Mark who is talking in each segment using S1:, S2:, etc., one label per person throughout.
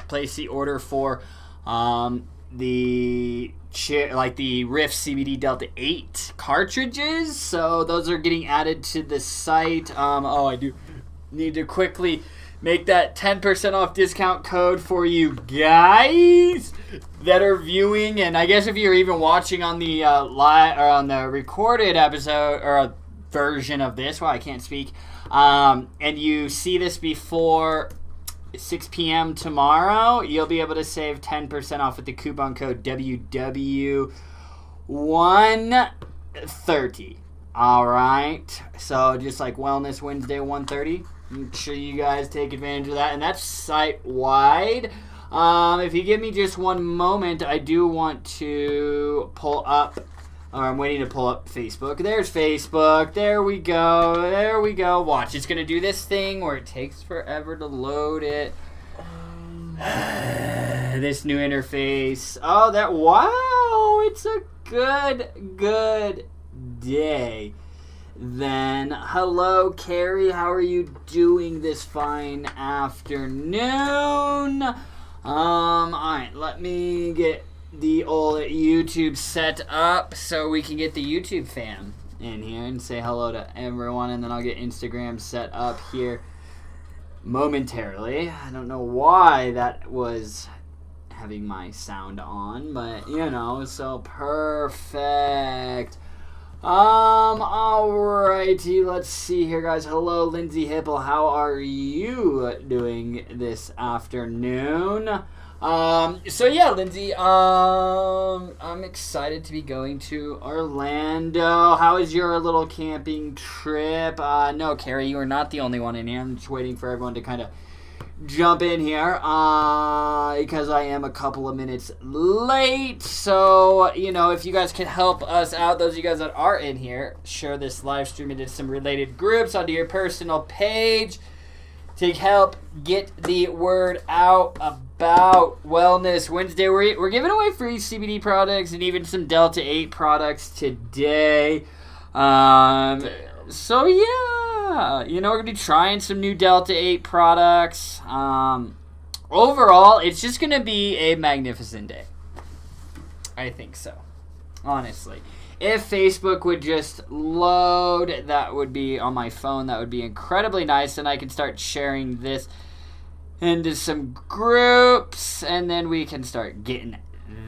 S1: place the order for the Rift CBD Delta 8 cartridges. So those are getting added to the site. I do need to quickly make that 10% off discount code for you guys that are viewing, and I guess if you're even watching on the live or on the recorded episode or a version of this, I can't speak, and you see this before 6 p.m. tomorrow, you'll be able to save 10% off with the coupon code WW130. All right, so just like Wellness Wednesday 130. Make sure you guys take advantage of that, and that's site-wide. If you give me just one moment, I do want to pull up, or I'm waiting to pull up Facebook. There's Facebook. There we go. Watch, it's going to do this thing where it takes forever to load it. This new interface. Wow, it's a good day. Then, hello, Carrie. How are you doing this fine afternoon? Alright, let me get the old YouTube set up so we can get the YouTube fam in here and say hello to everyone, and then I'll get Instagram set up here momentarily. I don't know why that was having my sound on, but so perfect. Alrighty, let's see here, guys. Hello, Lindsay Hipple. How are you doing this afternoon? Lindsay, I'm excited to be going to Orlando. How is your little camping trip? No, Carrie, you are not the only one in here. I'm just waiting for everyone to kind of jump in here because I am a couple of minutes late. So, if you guys can help us out, those of you guys that are in here, share this live stream into some related groups onto your personal page to help get the word out about Wellness Wednesday. We're giving away free CBD products and even some Delta 8 products today. So yeah, we're going to be trying some new Delta 8 products. Overall, it's just going to be a magnificent day. I think so, honestly. If Facebook would just load, that would be on my phone. That would be incredibly nice, and I can start sharing this into some groups, and then we can start getting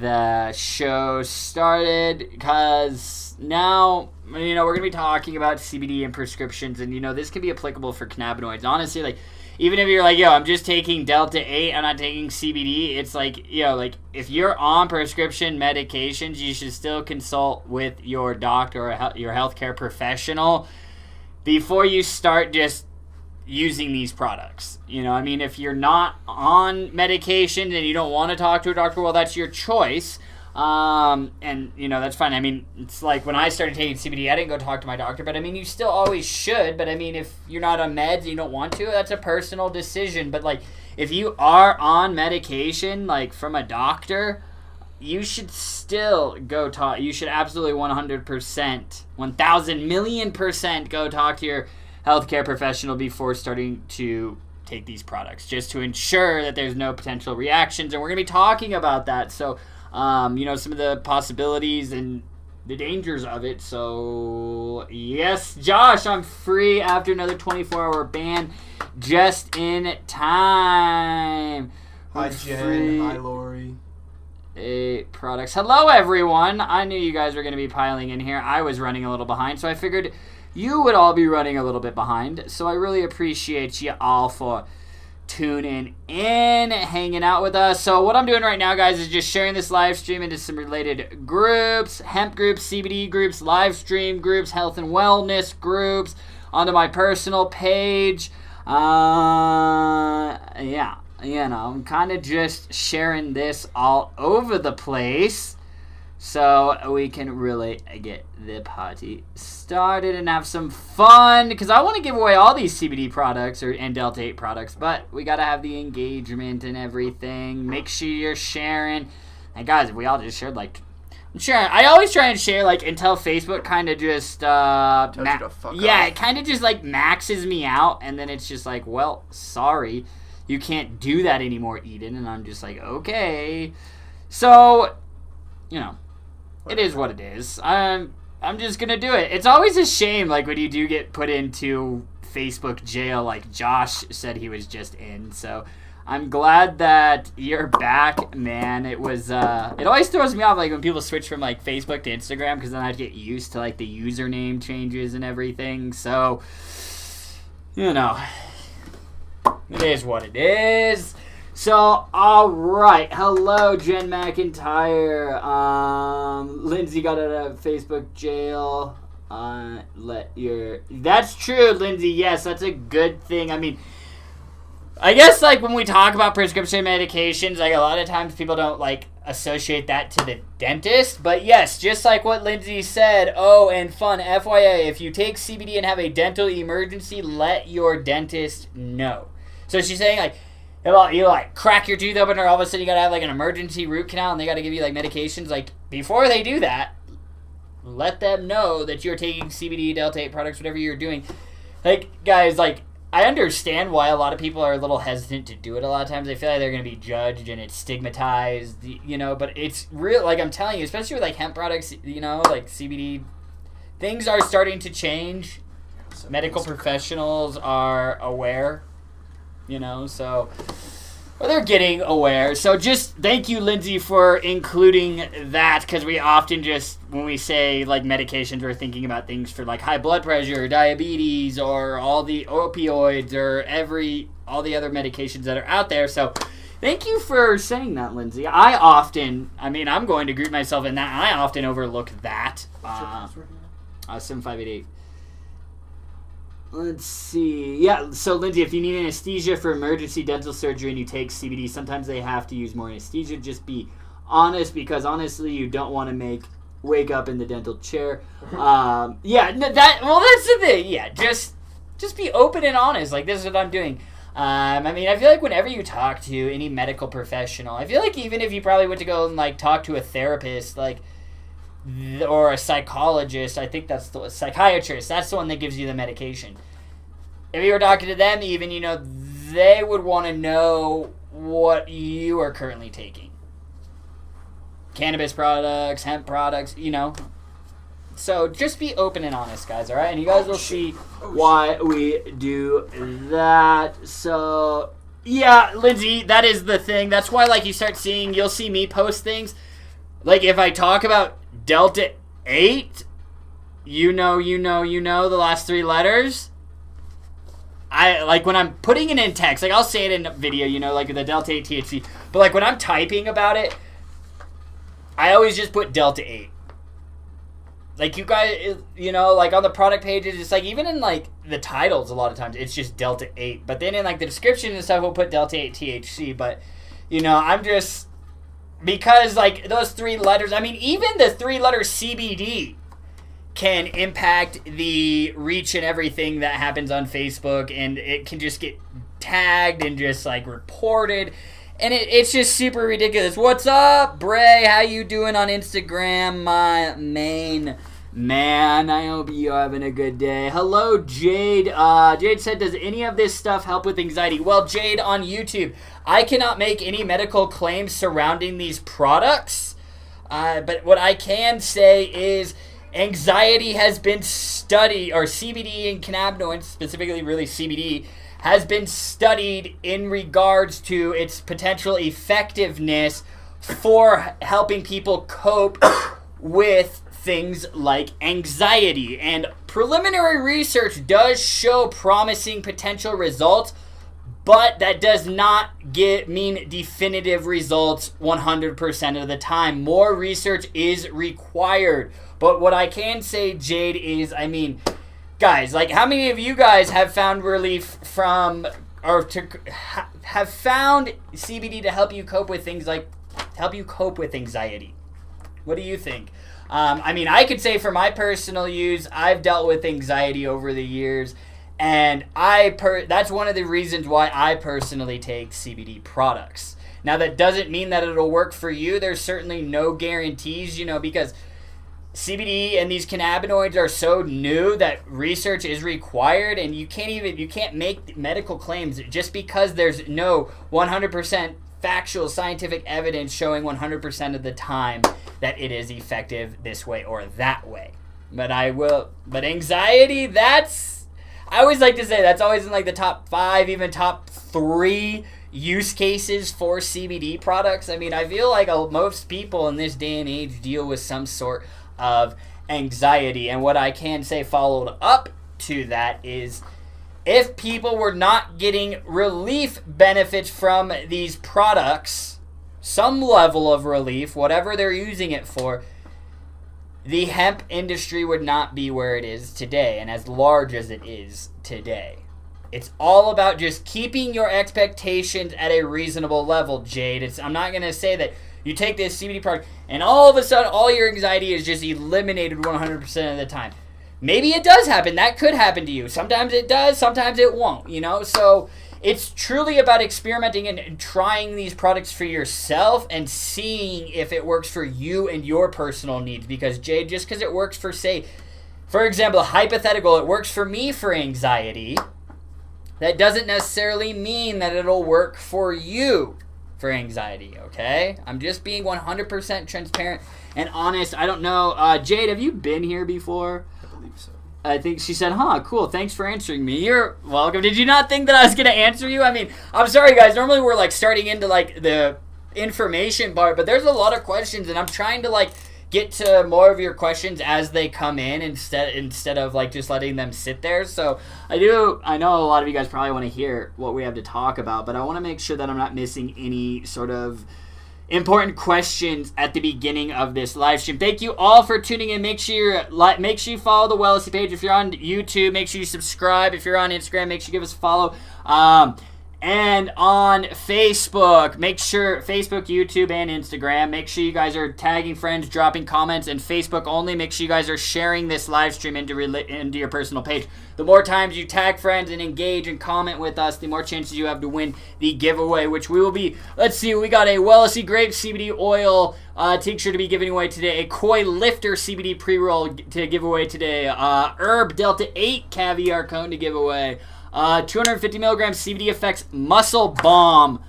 S1: the show started, because now, we're going to be talking about Cbd and prescriptions, and, this can be applicable for cannabinoids. Honestly, even if you're like, I'm just taking Delta 8, I'm not taking CBD, it's like, if you're on prescription medications, you should still consult with your doctor or your healthcare professional before you start just using these products. If you're not on medication and you don't want to talk to a doctor, well, that's your choice. And that's fine. It's like when I started taking CBD, I didn't go talk to my doctor, but you still always should. But if you're not on meds and you don't want to, that's a personal decision. But if you are on medication, from a doctor, you should still go talk. You should absolutely 100%, 1,000 million % go talk to your healthcare professional before starting to take these products, just to ensure that there's no potential reactions. And we're going to be talking about that. So, some of the possibilities and the dangers of it. So, yes, Josh, I'm free after another 24-hour ban, just in time.
S2: Hi, Jen. Hi, Lori.
S1: 8 products. Hello, everyone. I knew you guys were going to be piling in here. I was running a little behind, so I figured you would all be running a little bit behind. So I really appreciate you all for tuning in, hanging out with us. So what I'm doing right now, guys, is just sharing this live stream into some related groups, hemp groups, CBD groups, live stream groups, health and wellness groups, onto my personal page. I'm kind of just sharing this all over the place so we can really get the party started and have some fun, because I want to give away all these CBD products and Delta 8 products, but we got to have the engagement and everything. Make sure you're sharing. And guys, if we all just shared, I'm sharing. I always try and share, until Facebook kind of just,
S2: it kind
S1: of just, maxes me out, and then it's just well, sorry. you can't do that anymore, Eden. And I'm just like, okay. So, you know, it is what it is. I'm just going to do it. It's always a shame, like, when you do get put into Facebook jail, like Josh said he was just in. So I'm glad that you're back, man. It was, it always throws me off, like, when people switch from, like, Facebook to Instagram, because then I'd get used to, like, the username changes and everything. So, you know, it is what it is. So, all right. Hello, Jen McIntyre. Lindsay got out of Facebook jail. That's true, Lindsay. Yes, that's a good thing. I mean, I guess, like, when we talk about prescription medications, like, a lot of times people don't, like, associate that to the dentist. But yes, just like what Lindsay said. Oh, and fun, FYI, if you take CBD and have a dental emergency, let your dentist know. So she's saying, like, you, like, crack your tooth open, or all of a sudden you gotta have, like, an emergency root canal, and they gotta give you, like, medications. Like, before they do that, let them know that you're taking CBD, Delta-8 products, whatever you're doing. Like, guys, like, I understand why a lot of people are a little hesitant to do it a lot of times. They feel like they're going to be judged and it's stigmatized, you know, but it's real. Like, I'm telling you, especially with, like, hemp products, you know, like CBD, things are starting to change. Medical professionals are aware, you know, so... Well, they're getting aware. So just thank you, Lindsay, for including that, because we often just, when we say, like, medications, we're thinking about things for, like, high blood pressure, diabetes, or all the opioids, or all the other medications that are out there. So thank you for saying that, Lindsay. I'm going to group myself in that. I often overlook that. 7588. Let's see. Yeah, so Lindsay, if you need anesthesia for emergency dental surgery and you take CBD, sometimes they have to use more anesthesia. Just be honest, because honestly, you don't want to wake up in the dental chair. That's the thing. Yeah, just be open and honest. Like, this is what I'm doing. I feel like whenever you talk to any medical professional, I feel like even if you probably went to go and, like, talk to a therapist, like, or a psychologist, I think that's the psychiatrist, that's the one that gives you the medication. If you were talking to them, even, you know, they would want to know what you are currently taking. Cannabis products, hemp products, you know. So just be open and honest, guys, all right? And you guys will see why we do that. So, yeah, Lindsay, that is the thing. That's why, like, you'll see me post things. Like, if I talk about Delta-8, you know, the last three letters. Like, when I'm putting it in text, like, I'll say it in a video, you know, like the Delta-8 THC. But, like, when I'm typing about it, I always just put Delta-8. Like, you guys, you know, like, on the product pages, it's like, even in, like, the titles, a lot of times, it's just Delta-8. But then in, like, the description and stuff, we'll put Delta-8 THC. But, you know, I'm just... Because, like, those three letters, I mean, even the three-letter CBD can impact the reach and everything that happens on Facebook, and it can just get tagged and just, like, reported, and it's just super ridiculous. What's up, Bray? How you doing on Instagram, my main man? I hope you're having a good day. Hello, Jade. Jade said, does any of this stuff help with anxiety? Well, Jade, on YouTube, I cannot make any medical claims surrounding these products, but what I can say is anxiety has been studied, or CBD and cannabinoids, specifically really CBD, has been studied in regards to its potential effectiveness for helping people cope with things like anxiety. And preliminary research does show promising potential results, but that does not mean definitive results 100% of the time. More research is required. But what I can say, Jade, is, I mean, guys, like, how many of you guys have found relief from, or have found CBD to help you cope with things like, help you cope with anxiety? What do you think? I mean, I could say for my personal use, I've dealt with anxiety over the years, and that's one of the reasons why I personally take CBD products. Now, that doesn't mean that it'll work for you. There's certainly no guarantees, you know, because CBD and these cannabinoids are so new that research is required, and you can't make medical claims just because there's no 100% factual scientific evidence showing 100% of the time that it is effective this way or that way. But anxiety, I always like to say that's always in like the top 5, even top 3 use cases for CBD products. I mean, I feel like most people in this day and age deal with some sort of anxiety, and what I can say followed up to that is if people were not getting relief benefits from these products, some level of relief, whatever they're using it for, the hemp industry would not be where it is today and as large as it is today. It's all about just keeping your expectations at a reasonable level, Jade. I'm not going to say that you take this CBD product and all of a sudden all your anxiety is just eliminated 100% of the time. Maybe it does happen. That could happen to you. Sometimes it does, sometimes it won't, So it's truly about experimenting and trying these products for yourself and seeing if it works for you and your personal needs. Because, Jade, just because it works for, say, for example, hypothetical, it works for me for anxiety, that doesn't necessarily mean that it'll work for you for anxiety, okay? I'm just being 100% transparent and honest. I don't know. Jade, have you been here before?
S2: I believe so.
S1: I think she said, cool, thanks for answering me. You're welcome. Did you not think that I was going to answer you? I mean, I'm sorry, guys. Normally we're, starting into, the information part, but there's a lot of questions, and I'm trying to, get to more of your questions as they come in instead of, just letting them sit there. So I know a lot of you guys probably want to hear what we have to talk about, but I want to make sure that I'm not missing any sort of important questions at the beginning of this live stream. Thank you all for tuning in. Make sure you follow the Wellesley page. If you're on YouTube, make sure you subscribe. If you're on Instagram, make sure you give us a follow. And on Facebook, make sure Facebook, YouTube, and Instagram, make sure you guys are tagging friends, dropping comments, and Facebook only. Make sure you guys are sharing this live stream into your personal page. The more times you tag friends and engage and comment with us, the more chances you have to win the giveaway, which we will be, let's see, we got a Wellesley Grape CBD Oil tincture to be giving away today, a Koi Lifter CBD pre-roll to give away today, Herb Delta 8 Caviar Cone to give away, 250 milligrams CBD Effects Muscle Bomb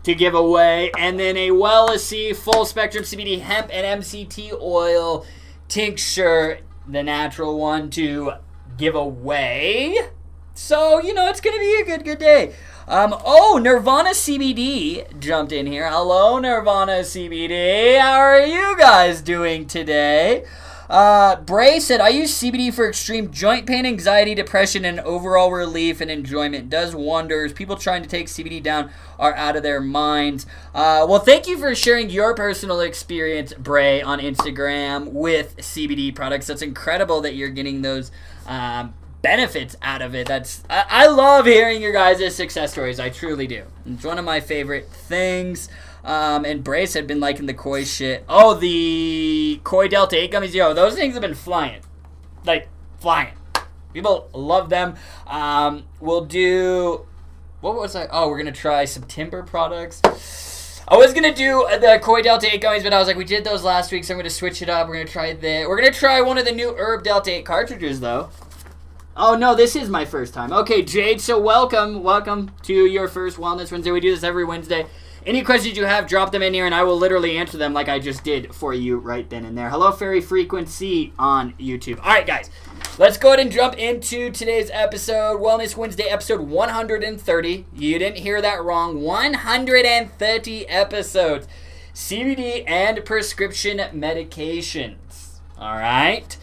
S1: to give away, and then a Wellesley Full Spectrum CBD Hemp and MCT Oil Tincture, the natural one, to give away. So, it's going to be a good day. Nirvana CBD jumped in here. Hello, Nirvana CBD. How are you guys doing today? Bray said, I use CBD for extreme joint pain, anxiety, depression, and overall relief and enjoyment. It does wonders. People trying to take CBD down are out of their minds. Well, thank you for sharing your personal experience, Bray, on Instagram with CBD products. That's incredible that you're getting those benefits out of it. I love hearing your guys' success stories. I truly do. It's one of my favorite things. And Brace had been liking the Koi shit. Oh, the Koi Delta 8 gummies. Yo, those things have been flying. Flying. People love them. We'll do... What was I... Oh, we're going to try some timber products. I was going to do the Koi Delta 8 gummies, but I was like, we did those last week, so I'm going to switch it up. We're going to try this. We're going to try one of the new Herb Delta 8 cartridges, though. Oh, no, this is my first time. Okay, Jade, so welcome. Welcome to your first Wellness Wednesday. We do this every Wednesday. Any questions you have, drop them in here, and I will literally answer them like I just did for you right then and there. Hello, Fairy Frequency on YouTube. All right, guys, let's go ahead and jump into today's episode, Wellness Wednesday, episode 130. You didn't hear that wrong. 130 episodes. CBD and prescription medications. All right?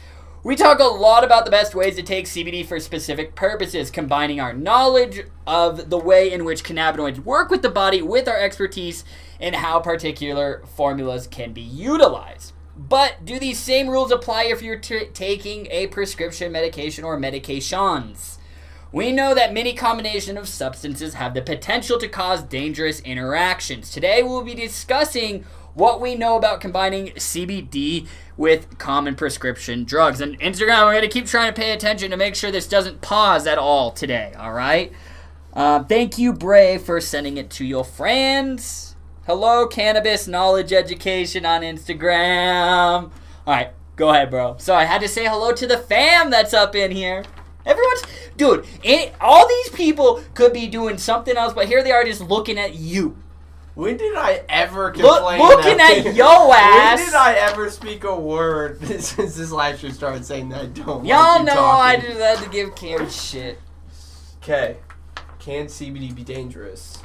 S1: We talk a lot about the best ways to take CBD for specific purposes, combining our knowledge of the way in which cannabinoids work with the body with our expertise in how particular formulas can be utilized. But do these same rules apply if you're taking a prescription medication or medications? We know that many combinations of substances have the potential to cause dangerous interactions. Today we'll be discussing what we know about combining CBD with common prescription drugs. And Instagram, we're going to keep trying to pay attention to make sure this doesn't pause at all today, all right? Thank you, Bray, for sending it to your friends. Hello, Cannabis Knowledge Education on Instagram. All right, Go ahead, bro. So I had to say hello to the fam that's up in here. Dude, all these people could be doing something else, but here they are just looking at you.
S2: When did I ever complain?
S1: Looking at yo ass.
S2: When did I ever speak a word since this last year started saying that I don't
S1: Y'all
S2: like you
S1: know
S2: talking?
S1: I just had to give Cam shit.
S2: Okay. Can CBD be dangerous?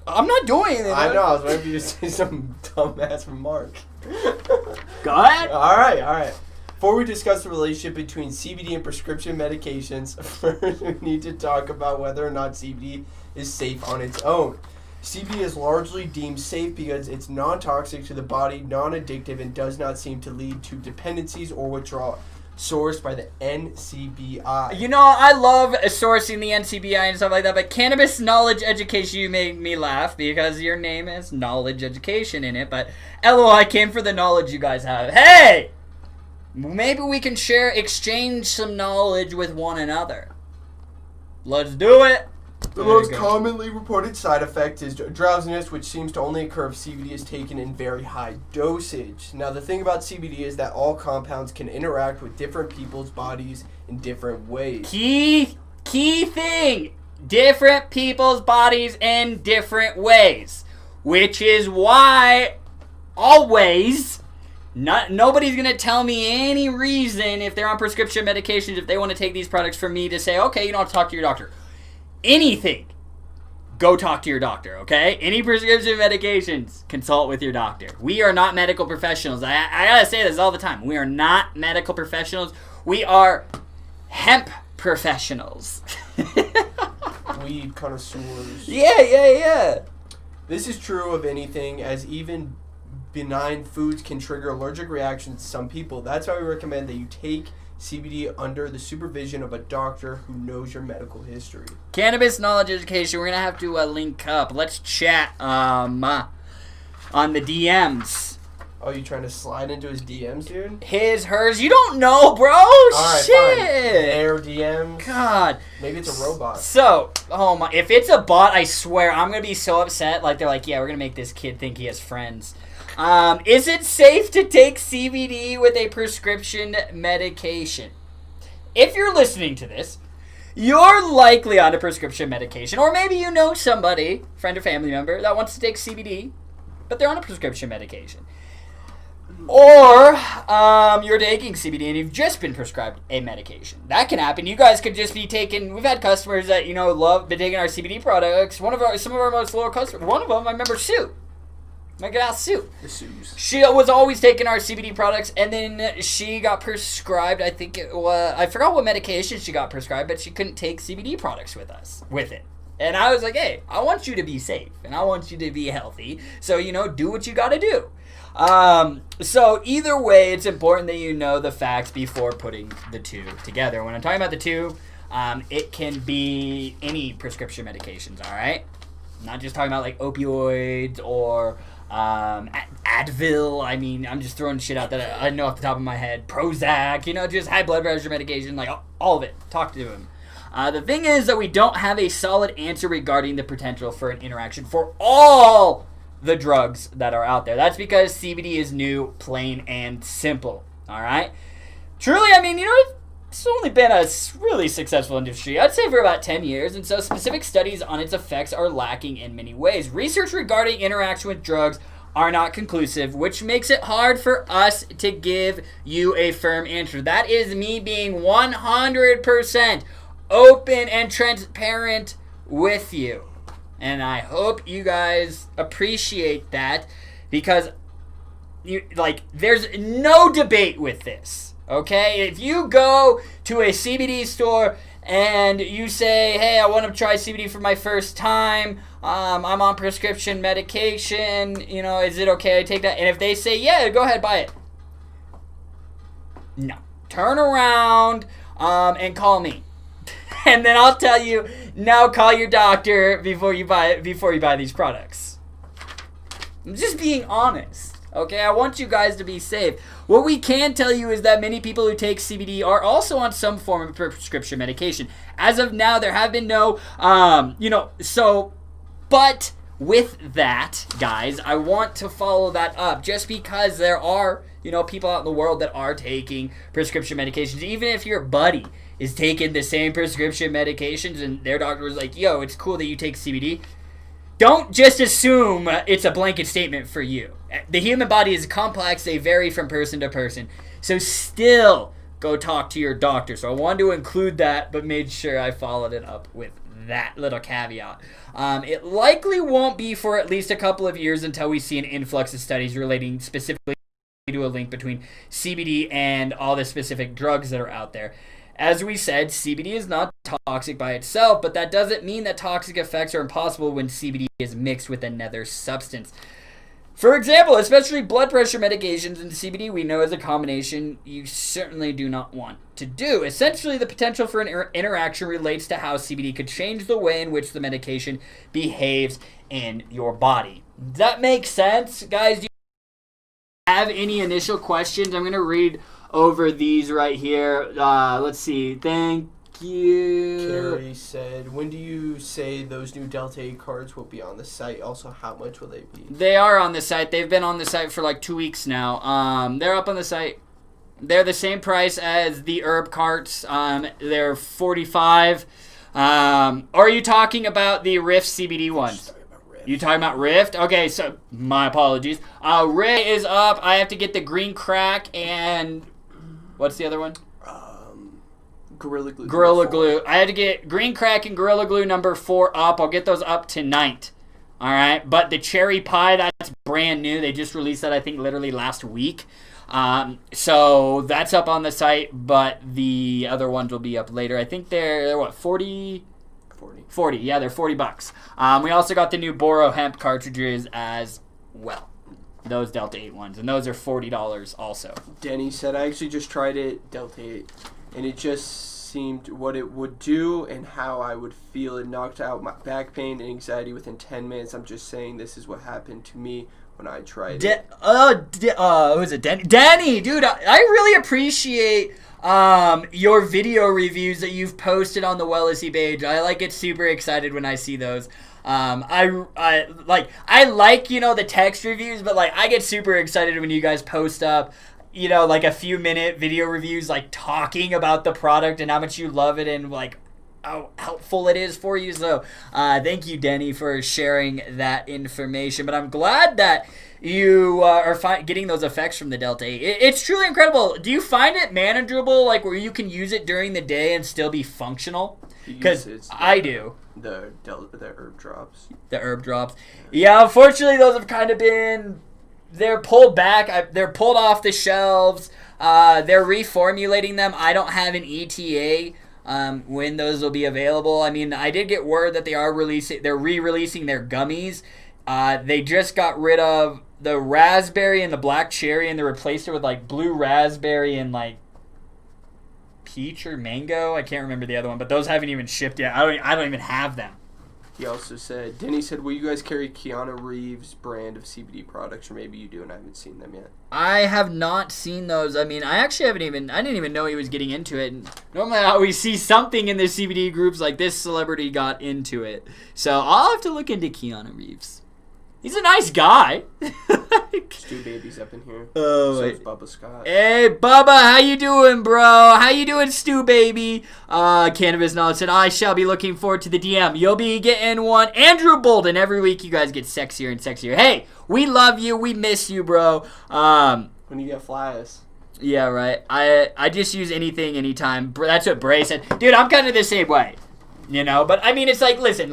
S1: I'm not doing anything.
S2: I know. I was waiting for you to say some dumbass remark.
S1: Go ahead.
S2: All right. Before we discuss the relationship between CBD and prescription medications, first we need to talk about whether or not CBD is safe on its own. CBD is largely deemed safe because it's non-toxic to the body, non-addictive, and does not seem to lead to dependencies or withdrawal. Sourced by the NCBI.
S1: You know, I love sourcing the NCBI and stuff like that, but Cannabis Knowledge Education, you made me laugh because your name has Knowledge Education in it, but LOL, I came for the knowledge you guys have. Hey! Maybe we can exchange some knowledge with one another. Let's do it!
S2: The most commonly reported side effect is drowsiness, which seems to only occur if CBD is taken in very high dosage. Now, the thing about CBD is that all compounds can interact with different people's bodies in different ways.
S1: Key thing! Different people's bodies in different ways. Which is why, always, nobody's going to tell me any reason if they're on prescription medications, if they want to take these products from me to say, okay, you don't have to talk to your doctor. Anything, go talk to your doctor, okay? Any prescription medications, consult with your doctor. We are not medical professionals. I gotta say this all the time. We are not medical professionals. We are hemp professionals.
S2: Weed connoisseurs.
S1: Yeah.
S2: This is true of anything, as even benign foods can trigger allergic reactions to some people. That's why we recommend that you take CBD under the supervision of a doctor who knows your medical history. Cannabis
S1: Knowledge Education. We're going to have to link up. Let's chat on the DMs.
S2: Oh, you trying to slide into his DMs, dude?
S1: Hers. You don't know, bro.
S2: Alright,
S1: shit.
S2: Fine. Their DMs.
S1: God.
S2: Maybe it's a robot.
S1: So, oh my. If it's a bot, I swear, I'm going to be so upset. Like, they're like, yeah, we're going to make this kid think he has friends. Is it safe to take CBD with a prescription medication? If you're listening to this, you're likely on a prescription medication, or maybe you know somebody, friend or family member, that wants to take CBD, but they're on a prescription medication. Or you're taking CBD and you've just been prescribed a medication. That can happen. You guys could just be taking. We've had customers that love been taking our CBD products. Some of our most loyal customers. One of them, I remember, Sue. My gal Sue.
S2: The Sues.
S1: She was always taking our CBD products, and then she got prescribed. I think it was. I forgot what medication she got prescribed, but she couldn't take CBD products with it. And I was like, hey, I want you to be safe, and I want you to be healthy. So do what you got to do. So either way, it's important that you know the facts before putting the two together. When I'm talking about the two, it can be any prescription medications. All right, I'm not just talking about like opioids or Advil. I mean, I'm just throwing shit out that I know off the top of my head. Prozac, just high blood pressure medication, like all of it. Talk to him. The thing is that we don't have a solid answer regarding the potential for an interaction for all the drugs that are out there. That's because CBD is new, plain and simple. All right. Truly, I mean, it's only been a really successful industry, I'd say, for about 10 years, and so specific studies on its effects are lacking in many ways. Research regarding interaction with drugs are not conclusive, which makes it hard for us to give you a firm answer. That is me being 100% open and transparent with you. And I hope you guys appreciate that, because there's no debate with this. Okay, if you go to a CBD store and you say, hey, I want to try CBD for my first time, I'm on prescription medication, is it okay I take that? And if they say, yeah, go ahead, buy it. No. Turn around and call me. And then I'll tell you, now call your doctor before you buy these products. I'm just being honest. Okay, I want you guys to be safe. What we can tell you is that many people who take CBD are also on some form of prescription medication. As of now, there have been no, but with that, guys, I want to follow that up just because there are, people out in the world that are taking prescription medications. Even if your buddy is taking the same prescription medications and their doctor was like, yo, it's cool that you take CBD, don't just assume it's a blanket statement for you. The human body is complex. They vary from person to person. So still go talk to your doctor. So I wanted to include that, but made sure I followed it up with that little caveat. It likely won't be for at least a couple of years until we see an influx of studies relating specifically to a link between CBD and all the specific drugs that are out there. As we said, CBD is not toxic by itself, but that doesn't mean that toxic effects are impossible when CBD is mixed with another substance. For example, especially blood pressure medications and CBD, we know as a combination you certainly do not want to do. Essentially, the potential for an interaction relates to how CBD could change the way in which the medication behaves in your body. Does that make sense? Guys, do you have any initial questions? I'm going to read over these right here. Let's see. Thank you.
S2: Carrie said, when do you say those new Delta 8 cards will be on the site? Also, how much will they be?
S1: They are on the site. They've been on the site for like 2 weeks now. They're up on the site. They're the same price as the herb carts. They're $45. Are you talking about the Rift CBD ones? You talking about Rift? Okay, so my apologies. Rift is up. I have to get the green crack and what's the other one?
S2: Gorilla Glue.
S1: Gorilla Glue. I had to get green crack and Gorilla Glue number 4 up. I'll get those up tonight. All right, but the cherry pie, that's brand new. They just released that, I think, literally last week. So that's up on the site, but the other ones will be up later. I think they're what, 40? 40. Yeah, they're $40. We also got the new Boro hemp cartridges as well. Those Delta 8 ones, and those are $40 also.
S2: Denny said, I actually just tried it, Delta 8, and it just seemed what it would do and how I would feel. It knocked out my back pain and anxiety within 10 minutes. I'm just saying this is what happened to me when I tried it.
S1: Was it Denny? Denny, dude, I really appreciate your video reviews that you've posted on the Wellesley page. I get super excited when I see those. I like the text reviews, but I get super excited when you guys post up a few minute video reviews talking about the product and how much you love it and how helpful it is for you. So thank you, Denny, for sharing that information. But I'm glad that you are getting those effects from the Delta 8. It's truly incredible. Do you find it manageable, where you can use it during the day and still be functional? Because I do.
S2: The herb drops.
S1: The herb drops. Yeah, unfortunately, those have kind of been... They're pulled back. They're pulled off the shelves. They're reformulating them. I don't have an ETA when those will be available. I mean, I did get word that they're re-releasing their gummies. They just got rid of the raspberry and the black cherry, and they replaced it with blue raspberry and peach or mango. I can't remember the other one, but those haven't even shipped yet. I don't even have them.
S2: He also said, Denny said, will you guys carry Keanu Reeves' brand of CBD products? Or maybe you do and I haven't seen them yet.
S1: I have not seen those. I mean, I didn't even know he was getting into it. And normally I always see something in the CBD groups this celebrity got into it. So I'll have to look into Keanu Reeves. He's a nice guy.
S2: Stu Baby's up in here.
S1: Oh,
S2: so is Bubba Scott.
S1: Hey, Bubba, how you doing, bro? How you doing, Stu Baby? Cannabis Knowledge said, I shall be looking forward to the DM. You'll be getting one. Andrew Bolden, every week you guys get sexier and sexier. Hey, we love you. We miss you, bro.
S2: When you get flyers.
S1: Yeah, right. I just use anything, anytime. That's what Bray said. Dude, I'm kind of the same way. But I mean, it's listen,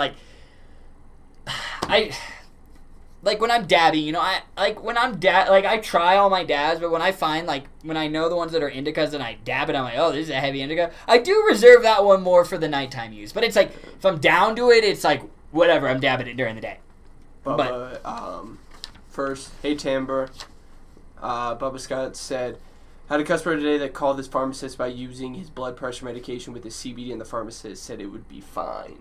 S1: when I'm dabbing, I try all my dabs, but when I find, when I know the ones that are indicas and I dab it, I'm like, oh, this is a heavy indica. I do reserve that one more for the nighttime use. But it's if I'm down to it, it's whatever, I'm dabbing it during the day.
S2: Bubba, first, hey, Timber. Bubba Scott said, had a customer today that called this pharmacist by using his blood pressure medication with the CBD, and the pharmacist said it would be fine.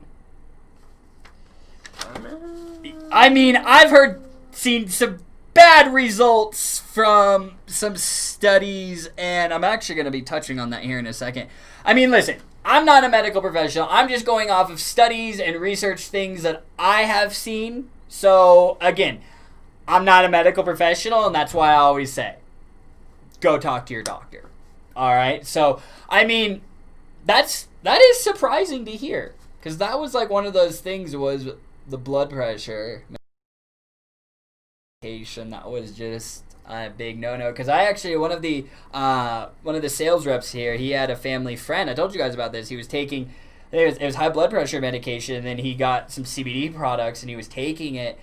S1: I mean, I've seen some bad results from some studies, and I'm actually going to be touching on that here in a second. I mean, listen, I'm not a medical professional. I'm just going off of studies and research things that I have seen. So, again, I'm not a medical professional, and that's why I always say, go talk to your doctor. All right? So, I mean, that is surprising to hear, because that was like one of those things was the blood pressure medication that was just a big no-no. Because I actually, one of the sales reps here, he had a family friend. I told you guys about this. He was taking, it was high blood pressure medication, and then he got some CBD products, and he was taking it,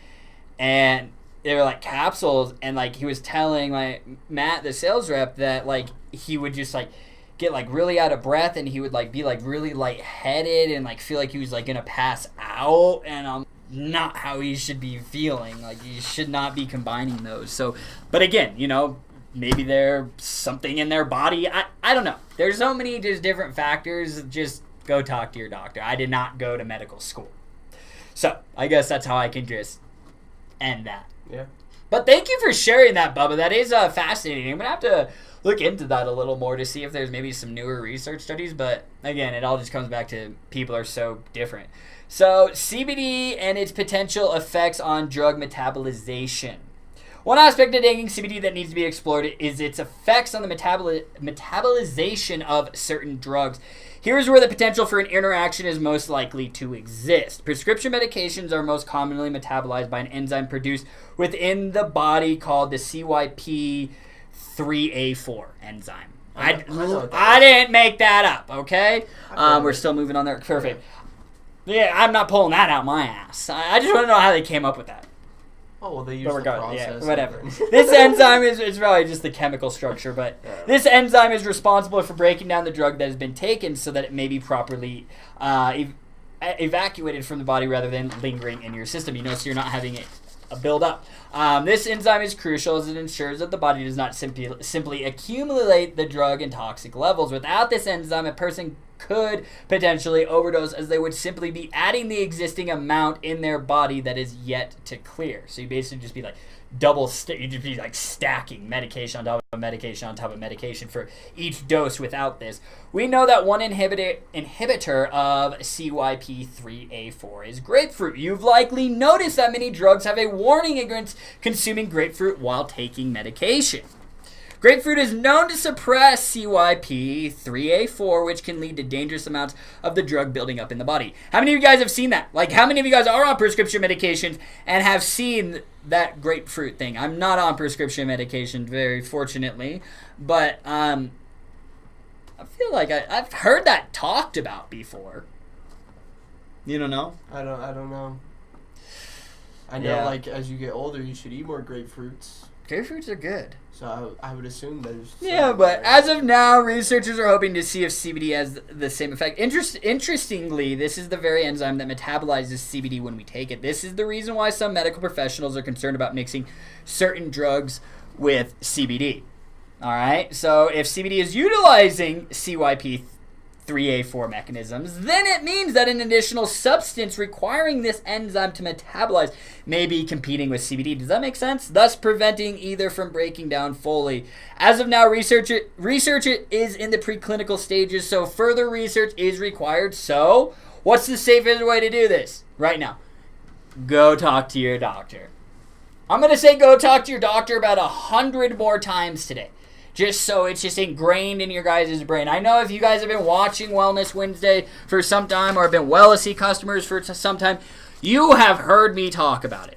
S1: and they were like capsules, and like he was telling like Matt, the sales rep, that like he would just like get like really out of breath, and he would like be like really lightheaded and like feel like he was like gonna pass out, and not how he should be feeling. Like, you should not be combining those. So, but again, you know, maybe there's something in their body. I don't know. There's so many just different factors. Just go talk to your doctor. I did not go to medical school, so I guess that's how I can just end that.
S2: Yeah.
S1: But thank you for sharing that, Bubba. That is fascinating. I'm gonna have to look into that a little more to see if there's maybe some newer research studies. But again, it all just comes back to people are so different. So, CBD and its potential effects on drug metabolization. One aspect of taking CBD that needs to be explored is its effects on the metabolization of certain drugs. Here's where the potential for an interaction is most likely to exist. Prescription medications are most commonly metabolized by an enzyme produced within the body called the CYP3A4 enzyme. I didn't make that up, okay? We're still moving on there. Perfect. Yeah, I'm not pulling that out my ass. I just want to know how they came up with that.
S2: Oh, well, they use the process.
S1: Yeah, whatever. This enzyme is probably just the chemical structure, but this enzyme is responsible for breaking down the drug that has been taken so that it may be properly evacuated from the body rather than lingering in your system. You know, so you're not having it build up. This enzyme is crucial as it ensures that the body does not simply accumulate the drug in toxic levels. Without this enzyme, a person could potentially overdose, as they would simply be adding the existing amount in their body that is yet to clear. So you basically just be like you'd just be like stacking medication on top of medication on top of medication for each dose without this. We know that one inhibitor of CYP3A4 is grapefruit. You've likely noticed that many drugs have a warning against consuming grapefruit while taking medication. Grapefruit is known to suppress CYP3A4, which can lead to dangerous amounts of the drug building up in the body. How many of you guys have seen that? Like, how many of you guys are on prescription medications and have seen that grapefruit thing? I'm not on prescription medication, very fortunately, but I feel like I've heard that talked about before. You don't know?
S2: I don't know. I know, like, as you get older, you should eat more grapefruits.
S1: Grapefruits are good.
S2: So I would assume there's...
S1: Yeah, but as of now, researchers are hoping to see if CBD has the same effect. Interestingly, this is the very enzyme that metabolizes CBD when we take it. This is the reason why some medical professionals are concerned about mixing certain drugs with CBD. All right? So if CBD is utilizing CYP3A4 mechanisms, then it means that an additional substance requiring this enzyme to metabolize may be competing with CBD. Does that make sense? Thus preventing either from breaking down fully. As of now, research is in the preclinical stages, so further research is required. So, what's the safest way to do this right now? Go talk to your doctor. I'm going to say go talk to your doctor about 100 more times today. Just so it's just ingrained in your guys' brain. I know if you guys have been watching Wellness Wednesday for some time or have been Well-A-See customers for some time, you have heard me talk about it.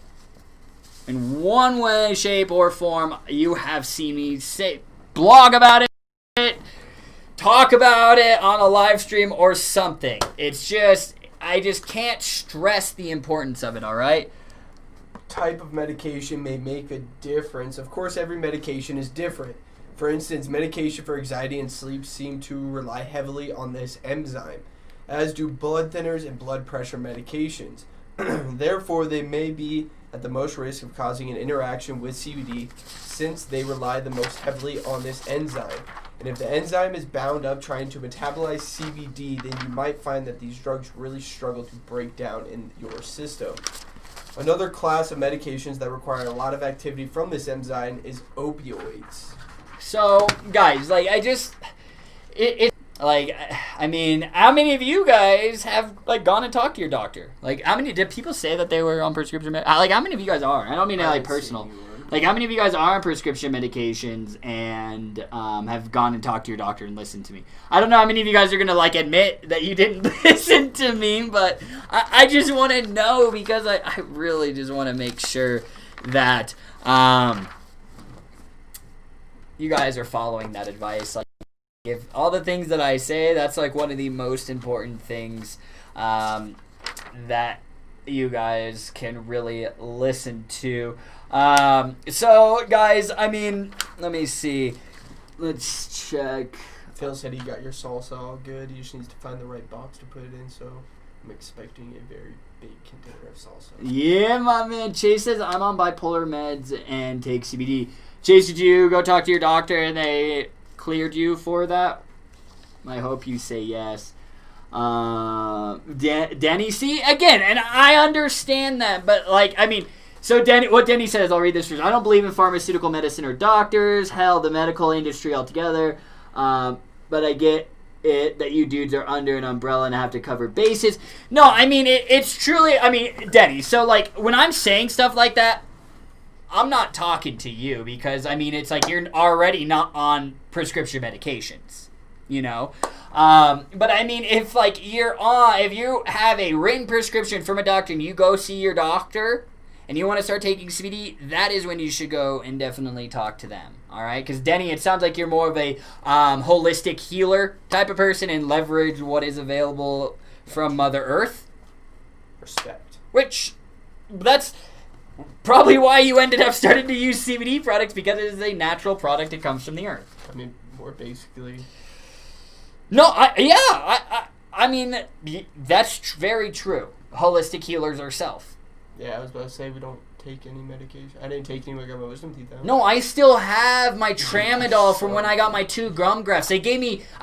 S1: In one way, shape, or form, you have seen me blog about it, talk about it on a live stream or something. It's just, I just can't stress the importance of it, all right?
S2: Type of medication may make a difference. Of course, every medication is different. For instance, medication for anxiety and sleep seem to rely heavily on this enzyme, as do blood thinners and blood pressure medications. Therefore, they may be at the most risk of causing an interaction with CBD since they rely the most heavily on this enzyme. And if the enzyme is bound up trying to metabolize CBD, then you might find that these drugs really struggle to break down in your system. Another class of medications that require a lot of activity from this enzyme is opioids.
S1: So, guys, like, Like, I mean, how many of you guys have, like, gone and talked to your doctor? Like, how many, did people say that they were on prescription like, how many of you guys are? I don't mean to, like, personal. Like, how many of you guys are on prescription medications and have gone and talked to your doctor and listened to me? I don't know how many of you guys are going to, like, admit that you didn't listen to me, but I just want to know because I really just want to make sure that you guys are following that advice. Like, if all the things that I say, that's, like, one of the most important things that you guys can really listen to. So, guys, I mean, let me see. Let's check.
S2: Phil said he got your salsa all good. He just needs to find the right box to put it in, so I'm expecting a very big container of salsa.
S1: Yeah, my man. Chase says, I'm on bipolar meds and take CBD. Chase, did you go talk to your doctor and they cleared you for that? I hope you say yes. Denny, see, again, and I understand that, but, like, I mean, so what Denny says, I'll read this first. I don't believe in pharmaceutical medicine or doctors. Hell, the medical industry altogether. But I get it that you dudes are under an umbrella and have to cover bases. No, I mean, it's truly, I mean, Denny, so, like, when I'm saying stuff like that, I'm not talking to you because, I mean, it's like you're already not on prescription medications, you know? But, I mean, if, like, if you have a written prescription from a doctor and you go see your doctor and you want to start taking CBD, that is when you should go and definitely talk to them, all right? Because, Denny, it sounds like you're more of a holistic healer type of person and leverage what is available from Mother Earth.
S2: Respect.
S1: Which, that's probably why you ended up starting to use CBD products, because it is a natural product that comes from the earth.
S2: I mean, more basically.
S1: No, I mean, that's very true. Holistic healers ourselves.
S2: Yeah, I was about to say we don't take any medication. I didn't take any when I got my wisdom teeth out.
S1: No, I still have my tramadol from when I got my 2 gum grafts. I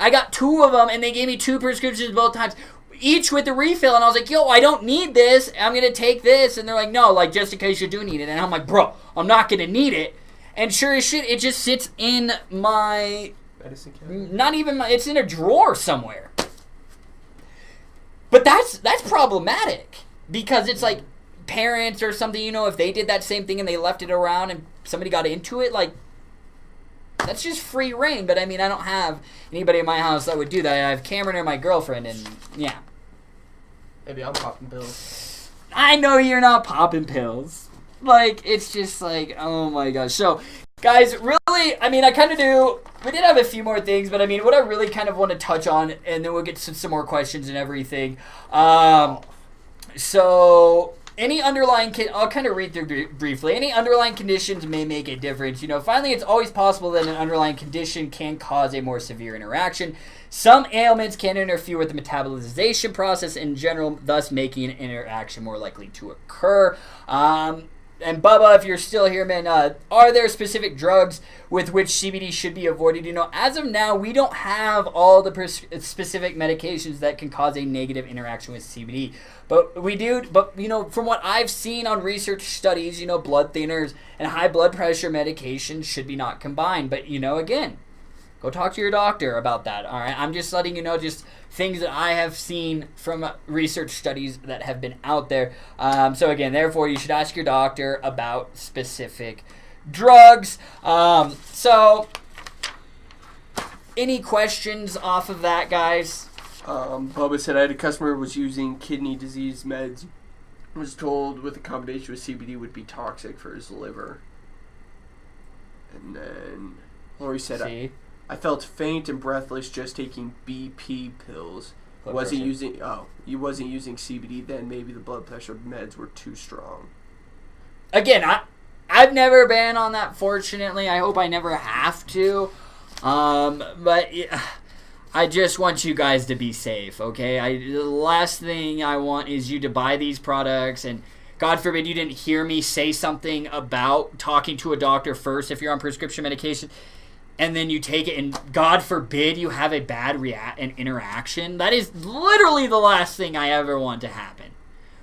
S1: got 2 of them, and they gave me 2 prescriptions both times, each with the refill, and I was like, yo, I don't need this, I'm going to take this, and they're like, no, like, just in case you do need it, and I'm like, bro, I'm not going to need it, and sure as shit, it just sits in my,
S2: medicine cabinet?
S1: not even my, it's in a drawer somewhere, but that's problematic, because it's like, parents or something, you know, if they did that same thing and they left it around and somebody got into it, like, that's just free reign. But I mean, I don't have anybody in my house that would do that. I have Cameron and my girlfriend, and yeah.
S2: Maybe I'm popping pills.
S1: I know you're not popping pills. Like, it's just like, oh my gosh. So, guys, really, I mean, I kind of do. We did have a few more things, but I mean, what I really kind of want to touch on, and then we'll get to some more questions and everything. So, any underlying, I'll kind of read through briefly. Any underlying conditions may make a difference. You know, finally, it's always possible that an underlying condition can cause a more severe interaction. Some ailments can interfere with the metabolization process in general, thus making an interaction more likely to occur. And Bubba, if you're still here, man, are there specific drugs with which CBD should be avoided? You know, as of now, we don't have all the specific medications that can cause a negative interaction with CBD. But we do, you know, from what I've seen on research studies, you know, blood thinners and high blood pressure medications should be not combined. But, you know, again, go talk to your doctor about that, all right? I'm just letting you know just things that I have seen from research studies that have been out there. So, again, therefore, you should ask your doctor about specific drugs. So, any questions off of that, guys?
S2: Bubba said I had a customer who was using kidney disease meds. Was told with a combination with CBD would be toxic for his liver. And then Lori said, I felt faint and breathless just taking BP pills. He wasn't using CBD then. Maybe the blood pressure meds were too strong.
S1: Again, I've never been on that, fortunately. I hope I never have to. But I just want you guys to be safe, okay? The last thing I want is you to buy these products, and God forbid you didn't hear me say something about talking to a doctor first if you're on prescription medication, and then you take it, and God forbid you have a bad an interaction. That is literally the last thing I ever want to happen.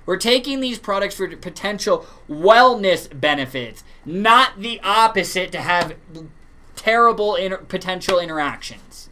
S1: We're taking these products for potential wellness benefits, not the opposite, to have terrible potential interactions.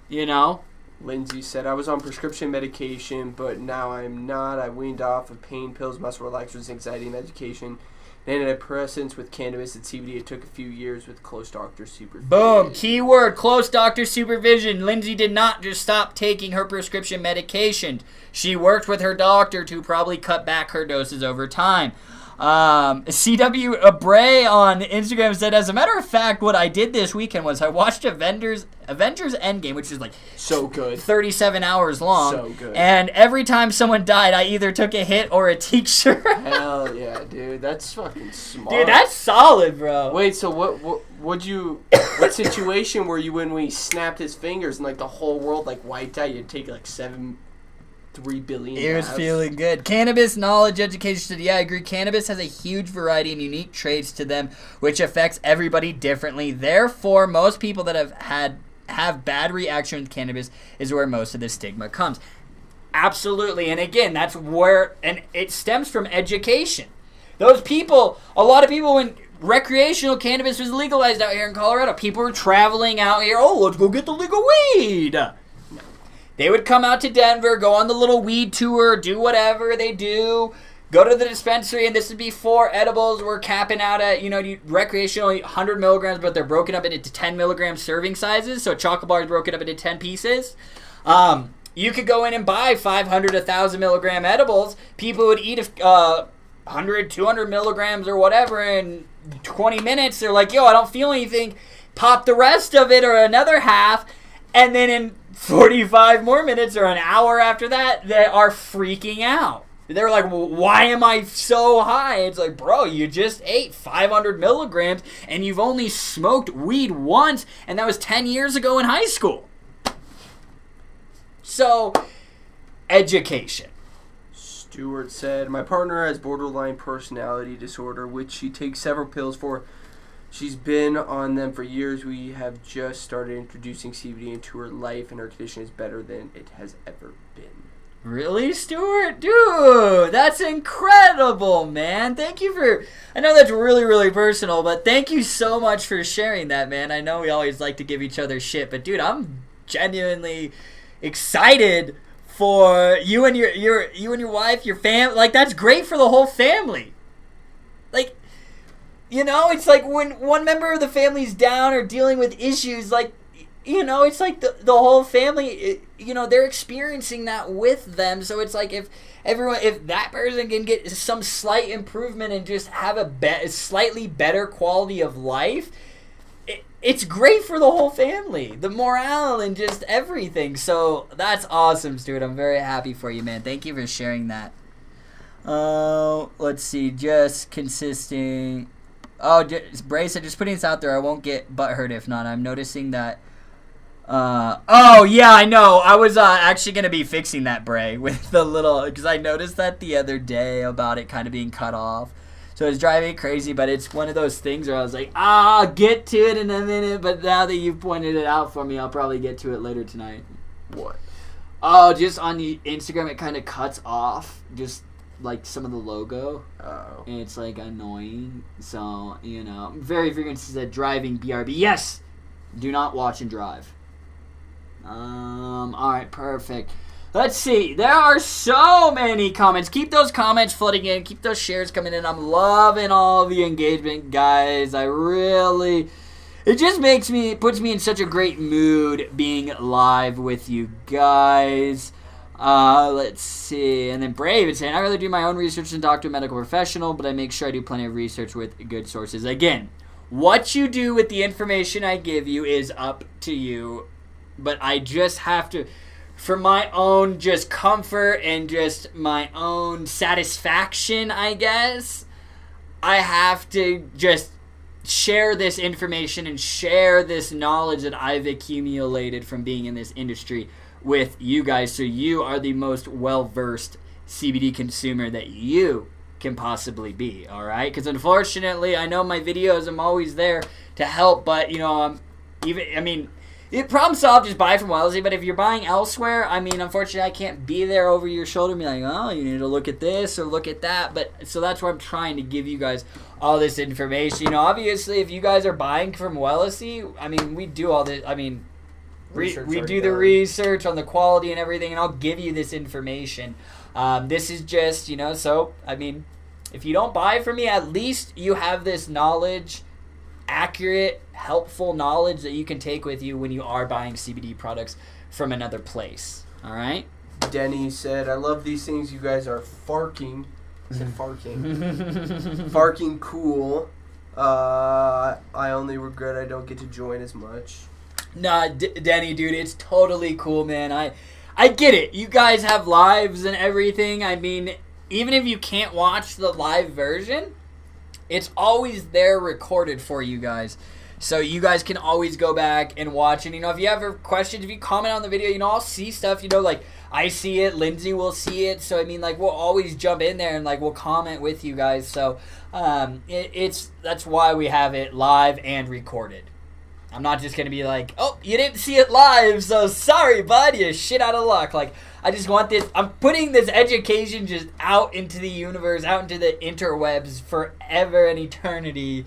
S1: You know?
S2: Lindsay said, I was on prescription medication, but now I'm not. I weaned off of pain pills, muscle relaxers, anxiety medication, and antidepressants with cannabis and CBD. It took a few years with close doctor supervision.
S1: Boom. Keyword, close doctor supervision. Lindsay did not just stop taking her prescription medication. She worked with her doctor to probably cut back her doses over time. CW Bray on Instagram said, as a matter of fact, what I did this weekend was I watched Avengers Endgame, which is like
S2: so good,
S1: 37 hours long.
S2: So good. And
S1: every time someone died, I either took a hit or a tincture.
S2: Hell yeah, dude, that's fucking smart.
S1: Dude, that's solid, bro.
S2: Wait, so what situation were you in when he snapped his fingers and like the whole world like wiped out? You'd take like 3 billion.
S1: He was feeling good. Cannabis knowledge education said, yeah, I agree. Cannabis has a huge variety and unique traits to them, which affects everybody differently. Therefore, most people that have bad reaction with cannabis is where most of the stigma comes. Absolutely. And again, that's where, and it stems from education. Those people, a lot of people, when recreational cannabis was legalized out here in Colorado, people were traveling out here, oh, let's go get the legal weed. They would come out to Denver, go on the little weed tour, do whatever they do, go to the dispensary, and this is before edibles were capping out at, recreational 100 milligrams, but they're broken up into 10 milligram serving sizes, so a chocolate bar is broken up into 10 pieces. You could go in and buy 500, 1,000 milligram edibles. People would eat 100, 200 milligrams or whatever in 20 minutes. They're like, yo, I don't feel anything. Pop the rest of it or another half, and then in 45 more minutes or an hour after that, they are freaking out. They're like, well, why am I so high? It's like, bro, you just ate 500 milligrams and you've only smoked weed once, and that was 10 years ago in high school. So, education.
S2: Stewart said, my partner has borderline personality disorder, which she takes several pills for. She's been on them for years. We have just started introducing CBD into her life, and her condition is better than it has ever been.
S1: Really, Stuart? Dude, that's incredible, man. Thank you for... I know that's really, really personal, but thank you so much for sharing that, man. I know we always like to give each other shit, but dude, I'm genuinely excited for you and your wife, your family. Like, that's great for the whole family. Like... it's like when one member of the family's down or dealing with issues, like, it's like the whole family, they're experiencing that with them. So it's like if that person can get some slight improvement and just have a slightly better quality of life, it's great for the whole family, the morale and just everything. So that's awesome, Stuart. I'm very happy for you, man. Thank you for sharing that. Let's see, just consisting... Oh, Bray said, just putting this out there, I won't get butthurt if not. I'm noticing that... oh, yeah, I know. I was actually going to be fixing that, Bray, with the little... Because I noticed that the other day about it kind of being cut off. So it's driving me crazy, but it's one of those things where I was like, I'll get to it in a minute. But now that you've pointed it out for me, I'll probably get to it later tonight.
S2: What?
S1: Oh, just on the Instagram, it kind of cuts off. Just... like some of the logo, and it's like annoying. So very frequent said driving BRB. Yes, do not watch and drive. All right, perfect. Let's see. There are so many comments. Keep those comments flooding in. Keep those shares coming in. I'm loving all the engagement, guys. It just puts me in such a great mood being live with you guys. Let's see. And then Brave is saying, I rather do my own research than talk to a medical professional, but I make sure I do plenty of research with good sources. Again, what you do with the information I give you is up to you, but I just have to, for my own just comfort and just my own satisfaction, I guess, I have to just share this information and share this knowledge that I've accumulated from being in this industry with you guys, so you are the most well-versed CBD consumer that you can possibly be, all right? Because unfortunately, I know my videos, I'm always there to help, but, problem solved, just buy from Wellesley, but if you're buying elsewhere, unfortunately, I can't be there over your shoulder and be like, oh, you need to look at this or look at that, but, so that's why I'm trying to give you guys all this information. Obviously, if you guys are buying from Wellesley, we do all this, redo the research on the quality and everything, and I'll give you this information. This is just, so, I mean, if you don't buy from me, at least you have this knowledge, accurate, helpful knowledge that you can take with you when you are buying CBD products from another place. All right?
S2: Denny said, I love these things. You guys are farking. I said farking. Farking cool. I only regret I don't get to join as much.
S1: Nah, Denny, dude, it's totally cool, man. I get it. You guys have lives and everything. I mean, even if you can't watch the live version, it's always there recorded for you guys. So you guys can always go back and watch. And, if you have questions, if you comment on the video, I'll see stuff, like, I see it, Lindsay will see it. So, I mean, like, we'll always jump in there and, like, we'll comment with you guys. So, that's why we have it live and recorded. I'm not just going to be like, oh, you didn't see it live, so sorry, bud, you shit out of luck. Like, I just want this, I'm putting this education just out into the universe, out into the interwebs forever and eternity,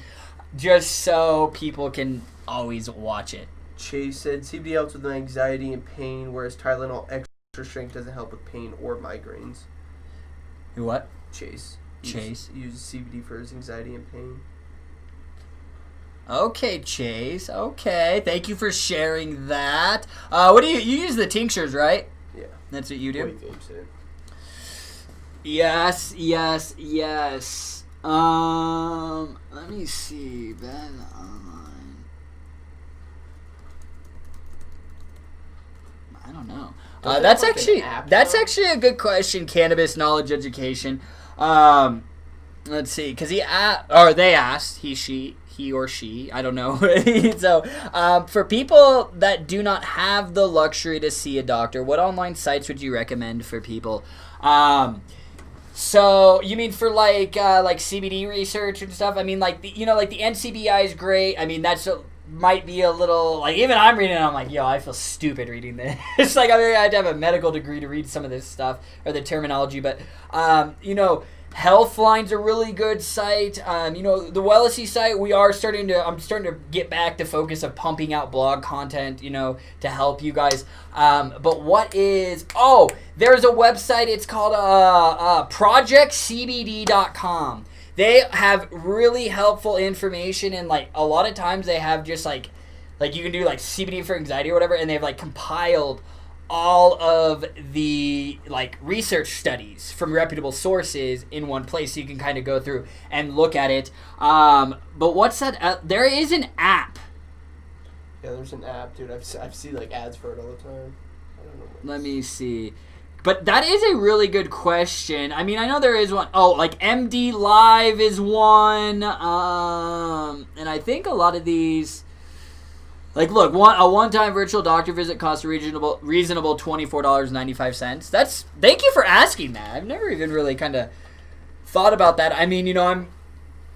S1: just so people can always watch it.
S2: Chase said, CBD helps with anxiety and pain, whereas Tylenol extra strength doesn't help with pain or migraines.
S1: What?
S2: Chase.
S1: Chase
S2: uses CBD for his anxiety and pain.
S1: Okay, Chase. Okay. Thank you for sharing that. What do you use the tinctures, right?
S2: Yeah.
S1: That's what you do?
S2: Wait, it.
S1: Yes. Let me see. Ben online. I don't know. That's actually a good question. Cannabis knowledge education. Let's see, because they asked, he or she, I don't know. So, for people that do not have the luxury to see a doctor, what online sites would you recommend for people? So you mean for like CBD research and stuff? I mean, like the NCBI is great. I mean, might be a little, like, even I'm reading it, I'm like, yo, I feel stupid reading this. It's like I had to have a medical degree to read some of this stuff or the terminology, but Healthline's a really good site. The Wellesy site, I'm starting to get back to focus of pumping out blog content, to help you guys. But there's a website, it's called projectcbd.com. They have really helpful information, and like a lot of times they have just like you can do like CBD for anxiety or whatever, and they've like compiled all of the like research studies from reputable sources in one place, so you can kind of go through and look at it. But what's that? There is an app.
S2: Yeah, there's an app, dude. I've seen like ads for it all the time. I don't know.
S1: Let me see. But that is a really good question. I mean, I know there is one. Oh, like MD Live is one. And I think a lot of these. Like, look, a one-time virtual doctor visit costs a reasonable $24.95. Thank you for asking that. I've never even really kind of thought about that. I mean, I'm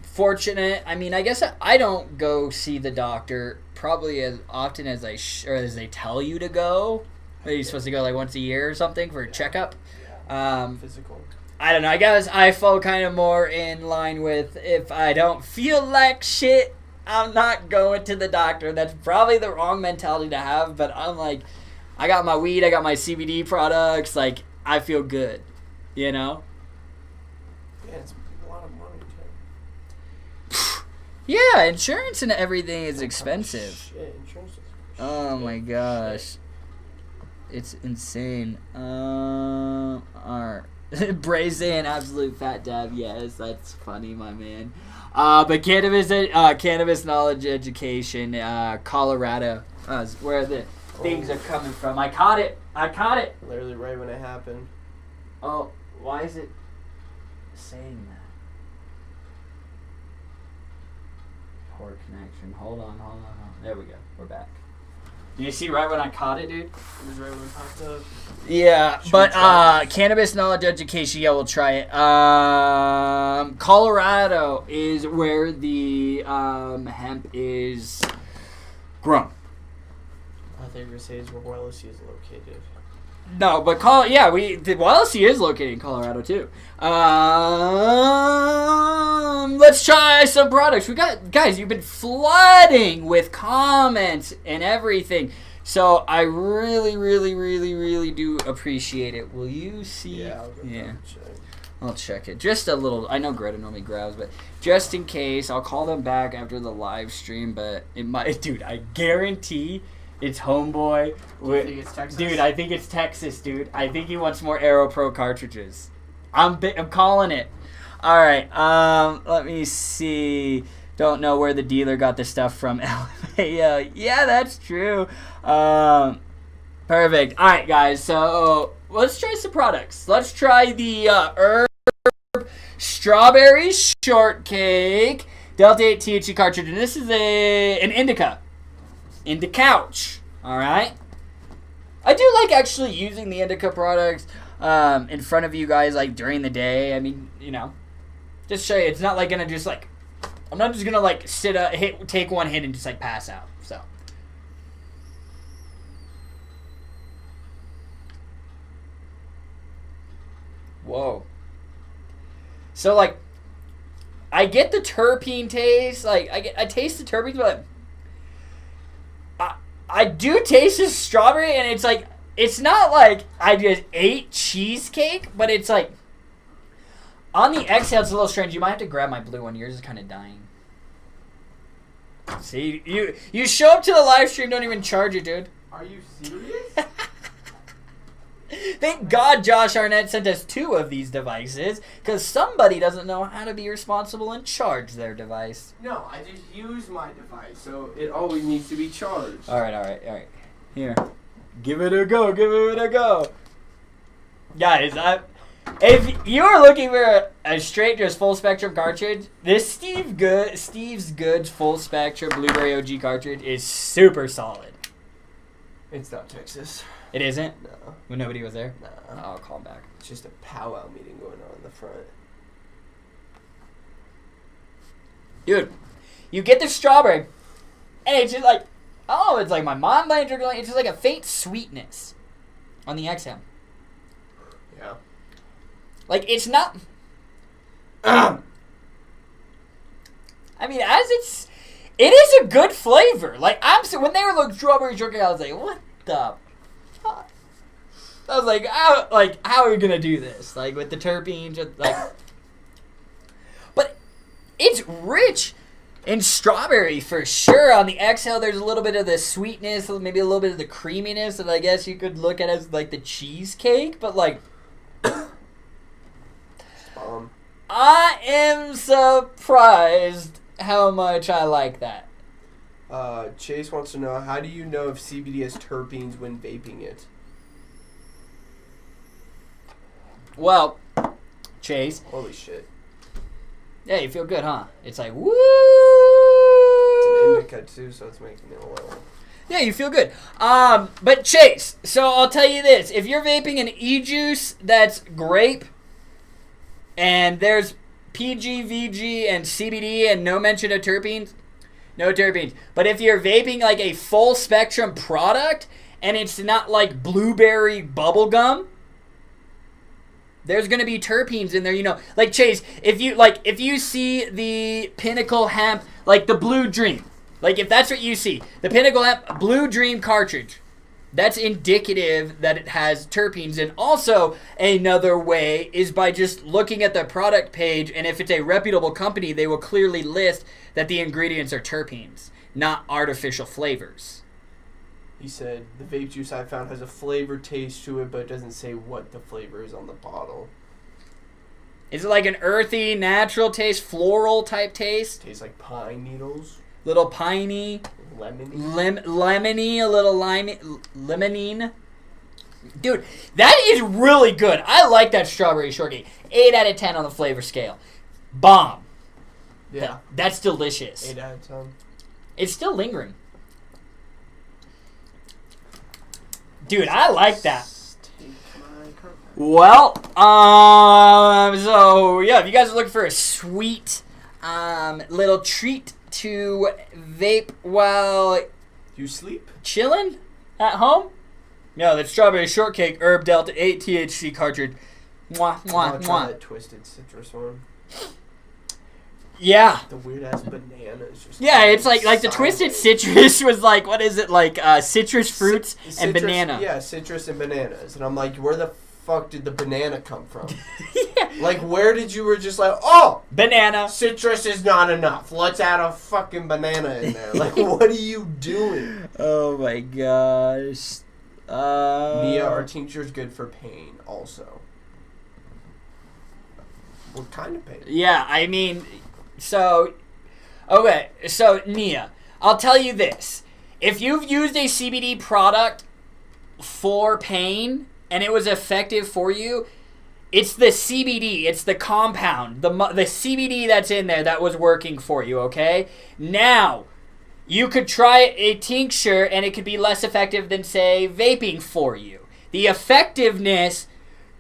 S1: fortunate. I mean, I guess I don't go see the doctor probably as often as as they tell you to go. Are you supposed to go like once a year or something for a checkup?
S2: Physical.
S1: I don't know. I guess I fall kind of more in line with if I don't feel like shit, I'm not going to the doctor. That's probably the wrong mentality to have, but I'm like, I got my weed, I got my CBD products, like, I feel good,
S2: Yeah, it's a lot of money, too.
S1: Yeah, insurance and everything is expensive.
S2: Shit, insurance is
S1: Oh my gosh. It's insane. Brazen, absolute fat dab, yes, that's funny, my man. But cannabis knowledge education, Colorado, is where the things are coming from. I caught it.
S2: Literally right when it happened.
S1: Oh, why is it saying that? Poor connection. Hold on. There we go. We're back. Do you see right when I caught it, dude?
S2: It was right when it popped up.
S1: Yeah, but cannabis knowledge education, yeah, we'll try it. Colorado is where the hemp is grown.
S2: I think you're saying is where Wellesy is located.
S1: No, but Wellesy is located in Colorado too. Let's try some products. We got, guys, you've been flooding with comments and everything. So I really, really, really, really do appreciate it. Will you see?
S2: Yeah, I'll go check.
S1: I'll check it. Just a little. I know Greta normally grabs, but just in case, I'll call them back after the live stream. But it might, dude. I guarantee it's homeboy.
S2: You think it's Texas?
S1: Dude, I think it's Texas, dude. I think he wants more Aero Pro cartridges. I'm calling it. All right. Let me see. Don't know where the dealer got the stuff from. Yeah, that's true. Perfect. All right, guys. So let's try some products. Let's try the herb strawberry shortcake Delta 8 THC cartridge, and this is an indica couch. All right. I do like actually using the indica products in front of you guys, like during the day. I mean, just show you. It's not like gonna just like. I'm not just gonna like take one hit and just like pass out. So. Whoa. So like, I get the terpene taste. Like I taste the terpenes, but I do taste the strawberry, and it's like it's not like I just ate cheesecake, but it's like on the exhale, it's a little strange. You might have to grab my blue one. Yours is kind of dying. See, you show up to the live stream, don't even charge it, dude.
S2: Are you serious?
S1: Thank God Josh Arnett sent us 2 of these devices, because somebody doesn't know how to be responsible and charge their device.
S2: No, I just use my device, so it always needs to be charged.
S1: All right. Here. Give it a go. Guys, if you're looking for a straight just full spectrum cartridge, this Steve's Goods full spectrum Blueberry OG cartridge is super solid.
S2: It's not Texas.
S1: It isn't?
S2: No.
S1: When nobody was there?
S2: No.
S1: I'll call him back.
S2: It's just a powwow meeting going on in the front.
S1: Dude, you get the strawberry, and it's just like, it's like my mom lanes are going. It's just like a faint sweetness on the exhale.
S2: Yeah.
S1: Like, it's not. I mean, it is a good flavor. Like, when they were like strawberry shortcake, I was like, what the fuck? I was like, how are we gonna do this? Like with the terpenes, like. But it's rich in strawberry for sure. On the exhale, there's a little bit of the sweetness, maybe a little bit of the creaminess that I guess you could look at as like the cheesecake. But like, I am surprised how much I like that.
S2: Chase wants to know, how do you know if CBD has terpenes when vaping it?
S1: Well, Chase.
S2: Holy shit.
S1: Yeah, you feel good, huh? It's like, woo!
S2: It's an indica too, so it's making me a little...
S1: Yeah, you feel good. But Chase, so I'll tell you this. If you're vaping an e-juice that's grape, and there's PG, VG, and CBD, and no mention of terpenes, no terpenes. But if you're vaping like a full spectrum product, and it's not like blueberry bubblegum, there's gonna be terpenes in there, Like Chase, if you see the Pinnacle Hemp, like the Blue Dream, like if that's what you see, the Pinnacle Hemp Blue Dream cartridge, that's indicative that it has terpenes. And also another way is by just looking at the product page, and if it's a reputable company, they will clearly list that the ingredients are terpenes, not artificial flavors.
S2: He said, the vape juice I found has a flavor taste to it, but it doesn't say what the flavor is on the bottle.
S1: Is it like an earthy, natural taste, floral type taste?
S2: Tastes like pine needles.
S1: Little piney.
S2: Lemony.
S1: Lemony, a little limonene. Dude, that is really good. I like that strawberry shortcake. 8 out of 10 on the flavor scale. Bomb.
S2: Yeah.
S1: That's delicious.
S2: 8 out of 10.
S1: It's still lingering. Dude, I like that. Well, so yeah, if you guys are looking for a sweet little treat to vape while
S2: you sleep,
S1: chilling at home, no, that strawberry shortcake herb Delta 8 THC cartridge. Mwah, mwah,
S2: I'll try
S1: mwah.
S2: that twisted citrus one.
S1: Yeah.
S2: The weird ass banana is just.
S1: Yeah, it's like the twisted citrus was like, what is it, like citrus fruits and
S2: citrus,
S1: banana.
S2: Yeah, citrus and bananas. And I'm like, where the fuck did the banana come from?
S1: Yeah.
S2: Like, where did you were just like, oh,
S1: banana.
S2: citrus is not enough. Let's add a fucking banana in there. Like, what are you doing?
S1: Oh my gosh.
S2: Nia, are tinctures good for pain also? What kind of pain?
S1: Yeah, I mean, so Nia, I'll tell you this. If you've used a CBD product for pain and it was effective for you, it's the CBD, it's the compound, the CBD that's in there that was working for you, okay? Now, you could try a tincture and it could be less effective than, say, vaping for you. The effectiveness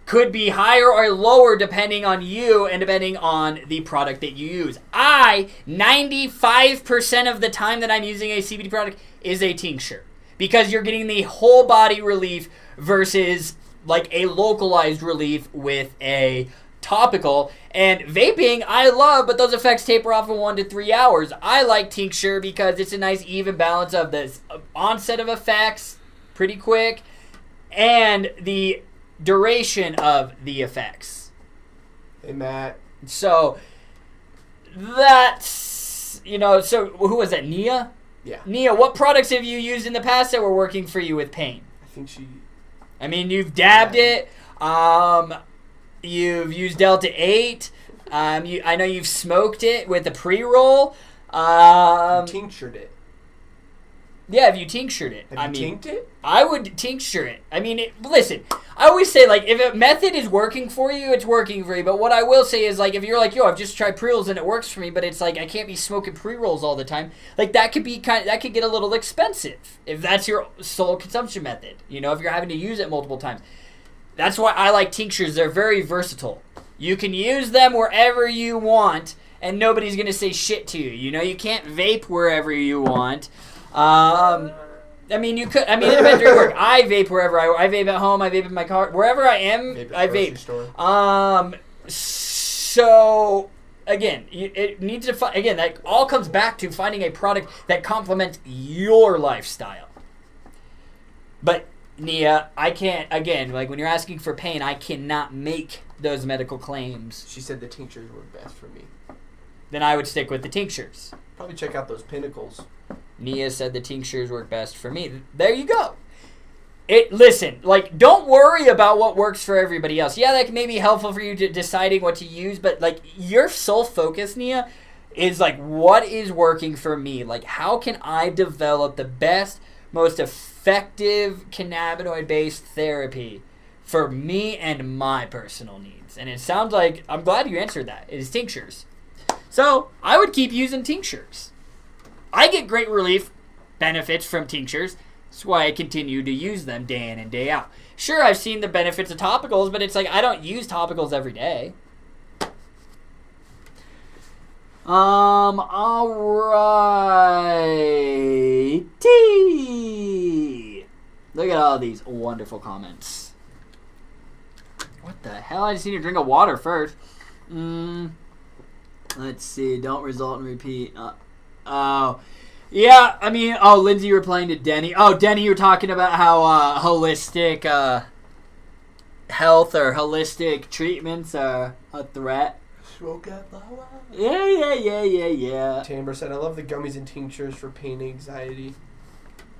S1: could be higher or lower depending on you and depending on the product that you use. 95% of the time that I'm using a CBD product is a tincture because you're getting the whole body relief versus like a localized relief with a topical. And vaping, I love, but those effects taper off in 1 to 3 hours. I like tincture because it's a nice even balance of the onset of effects, pretty quick, and the duration of the effects.
S2: Hey, Matt.
S1: So, that's, so who was that, Nia?
S2: Yeah.
S1: Nia, what products have you used in the past that were working for you with pain?
S2: I think she...
S1: I mean, you've dabbed it. You've used Delta 8. I know you've smoked it with a pre-roll.
S2: tinctured it.
S1: Yeah, if you tinctured it.
S2: Have you tinctured it?
S1: I would tincture it. I mean, listen, I always say, like, if a method is working for you, it's working for you. But what I will say is, like, if you're like, yo, I've just tried pre-rolls and it works for me, but it's like, I can't be smoking pre-rolls all the time. Like, that could get a little expensive if that's your sole consumption method. If you're having to use it multiple times. That's why I like tinctures. They're very versatile. You can use them wherever you want, and nobody's going to say shit to you. You can't vape wherever you want. I mean, you could. I mean, it depends where you work. I vape wherever I vape at home. I vape in my car. Wherever I am, I vape. So again, it needs to. Again, that all comes back to finding a product that complements your lifestyle. But Nia, I can't. Again, like when you're asking for pain, I cannot make those medical claims.
S2: She said the tinctures were best for me.
S1: Then I would stick with the tinctures.
S2: Probably check out those pinnacles.
S1: Nia said the tinctures work best for me. There you go. Listen, like, don't worry about what works for everybody else. Yeah, that may be helpful for you to deciding what to use, but, like, your sole focus, Nia, is, like, what is working for me? Like, how can I develop the best, most effective cannabinoid-based therapy for me and my personal needs? And it sounds like, I'm glad you answered that. It is tinctures. So, I would keep using tinctures. I get great relief benefits from tinctures. That's why I continue to use them day in and day out. Sure, I've seen the benefits of topicals, but it's like I don't use topicals every day. Alrighty. Look at all these wonderful comments. What the hell? I just need to drink a water first. Let's see. Don't result in repeat. Oh, yeah, I mean, Lindsay, you were playing to Denny. Oh, Denny, you were talking about how holistic health or holistic treatments are a threat.
S2: Smoke that flower.
S1: Yeah.
S2: Tamber said, I love the gummies and tinctures for pain and anxiety.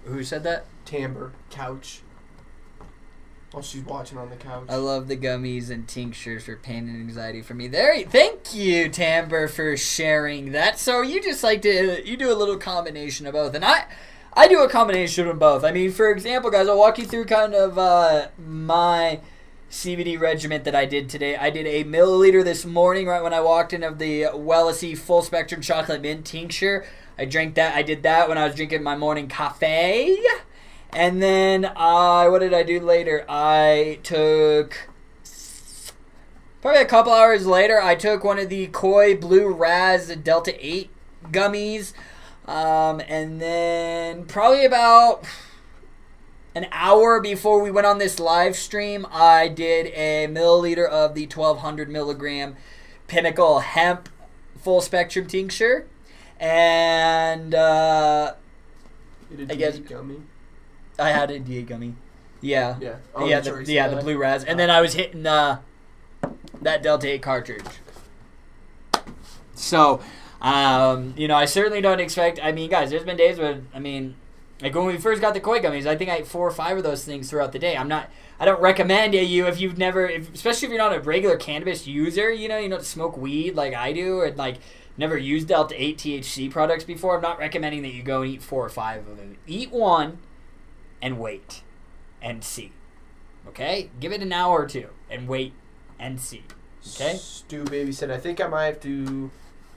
S1: Who said that?
S2: Tamber, couch. While she's watching on the couch.
S1: I love the gummies and tinctures for pain and anxiety for me. Thank you, Tamber, for sharing that. So you just like to, you do a little combination of both. And I do a combination of both. I mean, for example, guys, I'll walk you through kind of my Cbd regiment that I did today. I did a milliliter this morning right when I walked in of the Wellesley Full Spectrum Chocolate Mint Tincture. I drank that. I did that when I was drinking my morning cafe. And then, what did I do later? I took, probably a couple hours later, I took one of the Koi Blue Raz Delta 8 gummies. And then, probably about an hour before we went on this live stream, I did a milliliter of the 1200 milligram Pinnacle Hemp full spectrum tincture, and I guess
S2: gummy.
S1: I had a D8 gummy. Yeah.
S2: Yeah.
S1: The blue raz, and then I was hitting that Delta 8 cartridge. So, I certainly don't expect. I mean, guys, there's been days when like when we first got the koi gummies, I think I ate 4 or 5 of those things throughout the day. I don't recommend you if you've never, especially if you're not a regular cannabis user, you don't smoke weed like I do, and like never used Delta 8 THC products before. I'm not recommending that you go and eat 4 or 5 of them. Eat one and wait and see. Okay? Give it an hour or two and wait and see. Okay?
S2: Stu Baby said, I think I might have to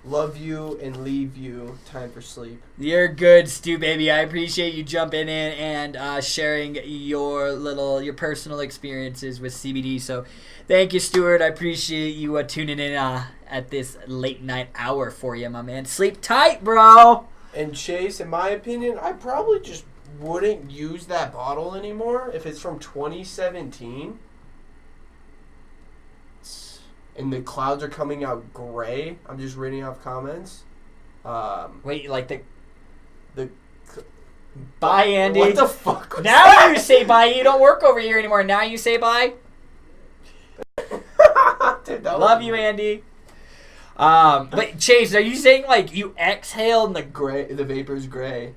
S2: love you and leave you. Time for sleep.
S1: You're good, Stu Baby. I appreciate you jumping in and sharing your personal experiences with CBD. So thank you, Stuart. I appreciate you tuning in at this late night hour for you, my man. Sleep tight, bro.
S2: And Chase, in my opinion, I probably just wouldn't use that bottle anymore if it's from 2017. And the clouds are coming out gray. I'm just reading off comments.
S1: Wait, like
S2: the
S1: bye, Andy.
S2: What the fuck? Was
S1: now
S2: that?
S1: You say bye. You don't work over here anymore. Now you say bye.
S2: Dude,
S1: love you, Andy. But Chase, are you saying like you exhaled and
S2: the vapor's gray?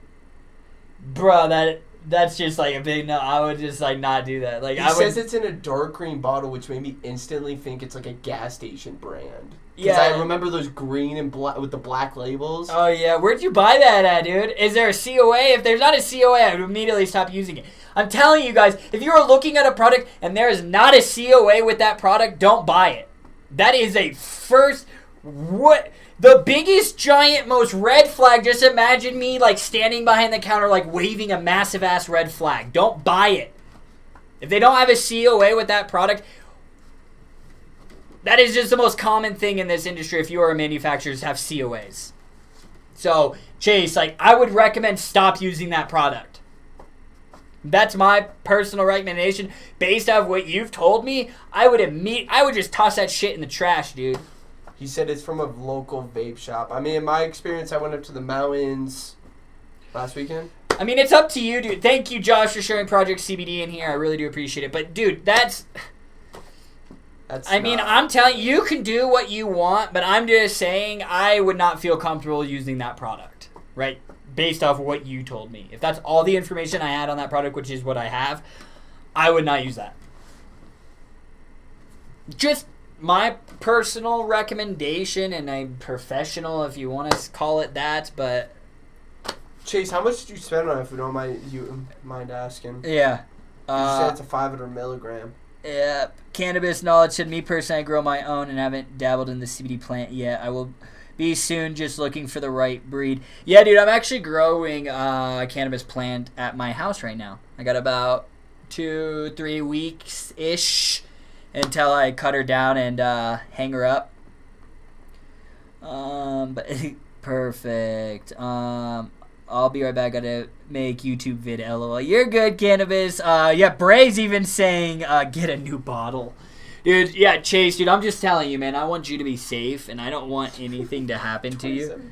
S1: Bro, that's just like a big no. I would just like not do that. Like
S2: he says it's in a dark green bottle, which made me instantly think it's like a gas station brand.
S1: Yeah,
S2: I remember those green and black with the black labels.
S1: Oh yeah, where'd you buy that at, dude? Is there a COA? If there's not a COA, I would immediately stop using it. I'm telling you guys, if you are looking at a product and there is not a COA with that product, don't buy it. That is a first the biggest, giant, most red flag. Just imagine me like standing behind the counter like waving a massive ass red flag. Don't buy it. If they don't have a COA with that product, that is just the most common thing in this industry. If you are a manufacturer, is have COAs. So Chase, like I would recommend stop using that product. That's my personal recommendation. Based off what you've told me, I would just toss that shit in the trash, dude.
S2: He said it's from a local vape shop. I mean, in my experience, I went up to the mountains last weekend.
S1: I mean, it's up to you, dude. Thank you, Josh, for sharing Project CBD in here. I really do appreciate it. But, dude, I'm telling you, you can do what you want, but I'm just saying I would not feel comfortable using that product, right? Based off what you told me. If that's all the information I had on that product, which is what I have, I would not use that. Just my personal recommendation, and I'm professional if you want to call it that, but
S2: Chase, how much did you spend on it, if you don't mind asking?
S1: Yeah.
S2: You said it's a 500 milligram.
S1: Yeah. Cannabis knowledge said, me personally, I grow my own and haven't dabbled in the CBD plant yet. I will be soon, just looking for the right breed. Yeah, dude, I'm actually growing a cannabis plant at my house right now. I got about 2-3 weeks-ish until I cut her down and hang her up. But perfect. I'll be right back. Gotta make YouTube vid. LOL. You're good, Cannabis. Yeah, Bray's even saying get a new bottle. Dude, yeah, Chase, dude, I'm just telling you, man. I want you to be safe, and I don't want anything to happen to you.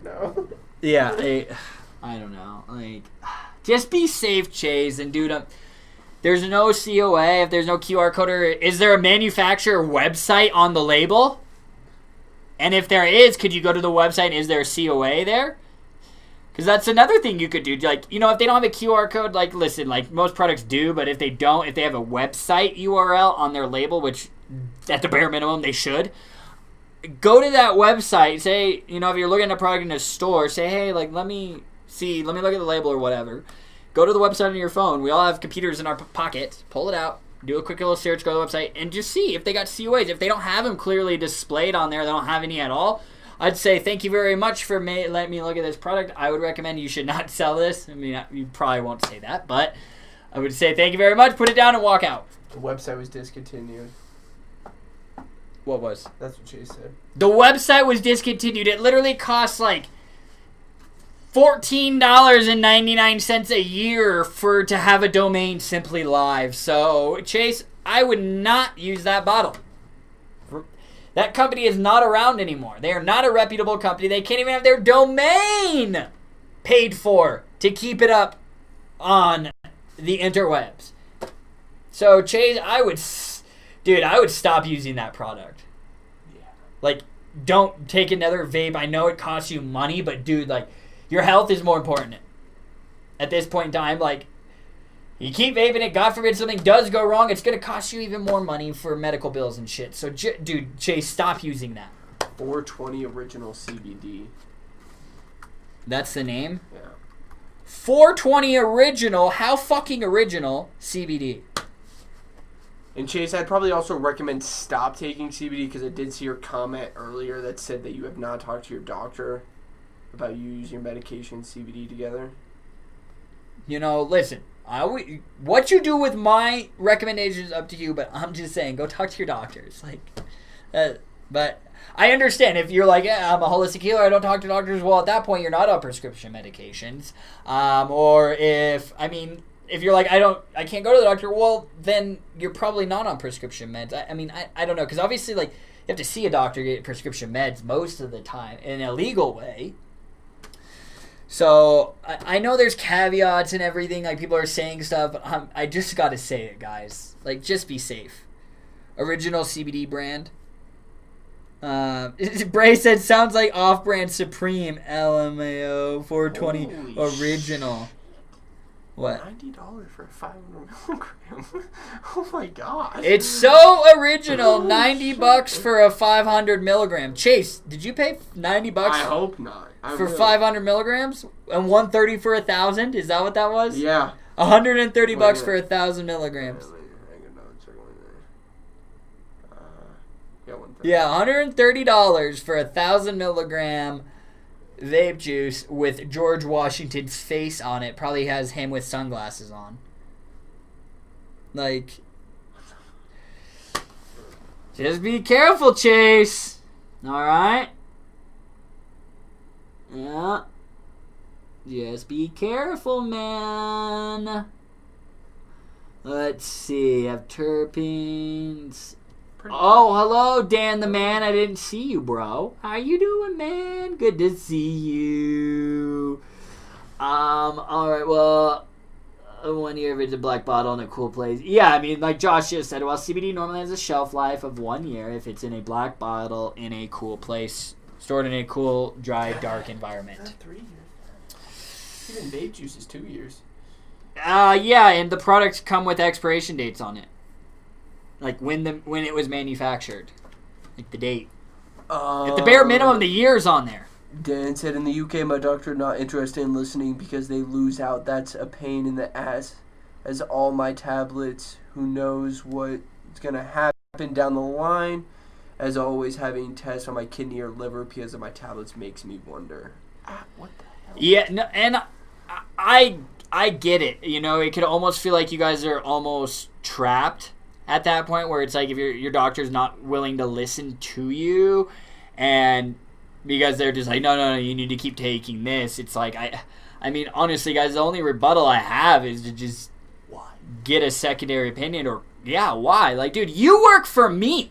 S2: No.
S1: Yeah, I don't know. Like, just be safe, Chase, and dude, there's no COA, if there's no QR code, or is there a manufacturer website on the label? And if there is, could you go to the website and is there a COA there? Because that's another thing you could do. Like, if they don't have a QR code, like, listen, like, most products do, but if they don't, if they have a website URL on their label, which at the bare minimum they should, go to that website, say, if you're looking at a product in a store, say, hey, like, let me look at the label or whatever. Go to the website on your phone. We all have computers in our pockets. Pull it out. Do a quick little search. Go to the website. And just see if they got COAs. If they don't have them clearly displayed on there, they don't have any at all, I'd say thank you very much for letting me look at this product. I would recommend you should not sell this. I mean, you probably won't say that, but I would say thank you very much. Put it down and walk out.
S2: The website was discontinued.
S1: What was?
S2: That's what Chase said.
S1: The website was discontinued. It literally costs like $14.99 a year to have a domain simply live. So, Chase, I would not use that bottle. That company is not around anymore. They are not a reputable company. They can't even have their domain paid for to keep it up on the interwebs. So, Chase, I would stop using that product.
S2: Yeah.
S1: Like, don't take another vape. I know it costs you money, but dude, like, your health is more important at this point in time. Like, you keep vaping it, God forbid something does go wrong, it's going to cost you even more money for medical bills and shit. So, dude, Chase, stop using that.
S2: 420 Original CBD.
S1: That's the name?
S2: Yeah.
S1: 420 Original, how fucking original, CBD.
S2: And Chase, I'd probably also recommend stop taking CBD because I did see your comment earlier that said that you have not talked to your doctor about you using your medication and CBD together.
S1: You know, listen, what you do with my recommendations is up to you, but I'm just saying, go talk to your doctors. Like, but I understand if you're like, yeah, I'm a holistic healer, I don't talk to doctors. Well, at that point, you're not on prescription medications. Or if you're like, I can't go to the doctor, well, then you're probably not on prescription meds. I don't know, because obviously, like, you have to see a doctor to get prescription meds most of the time in a legal way. So, I know there's caveats and everything, like, people are saying stuff, but I just gotta say it, guys. Like, just be safe. Original CBD brand. Bray said, sounds like off-brand Supreme, LMAO, 420 Original. What?
S2: $90 for a 500 milligram. Oh my gosh.
S1: It's so original. $90 for a 500 milligram. Chase, did you pay $90?
S2: I hope not.
S1: For 500 milligrams and $130 for 1,000. Is that what that was?
S2: Yeah.
S1: $130 for 1,000 milligrams. Yeah, $130 for 1,000 milligram vape juice with George Washington's face on it. Probably has him with sunglasses on. Like, just be careful, Chase. Alright? Yeah. Just be careful, man. Let's see. I have terpenes. Oh, hello, Dan the man. I didn't see you, bro. How you doing, man? Good to see you. Alright, well, 1 year if it's a black bottle in a cool place. Yeah, I mean, like Josh just said, well, CBD normally has a shelf life of 1 year if it's in a black bottle in a cool place, stored in a cool, dry, dark environment.
S2: Not 3 years. Even vape juice is 2 years.
S1: Yeah, and the products come with expiration dates on it. Like when it was manufactured, like the date. At the bare minimum, the year's on there.
S2: Dan said, in the UK, my doctor not interested in listening because they lose out. That's a pain in the ass. As all my tablets, who knows what's gonna happen down the line. As always, having tests on my kidney or liver because of my tablets makes me wonder. What the hell?
S1: Yeah, no, and I get it. You know, it could almost feel like you guys are almost trapped at that point where it's like if your doctor's not willing to listen to you and because they're just like, no, you need to keep taking this. It's like, I mean, honestly, guys, the only rebuttal I have is to just get a secondary opinion or, yeah, why? Like, dude, you work for me.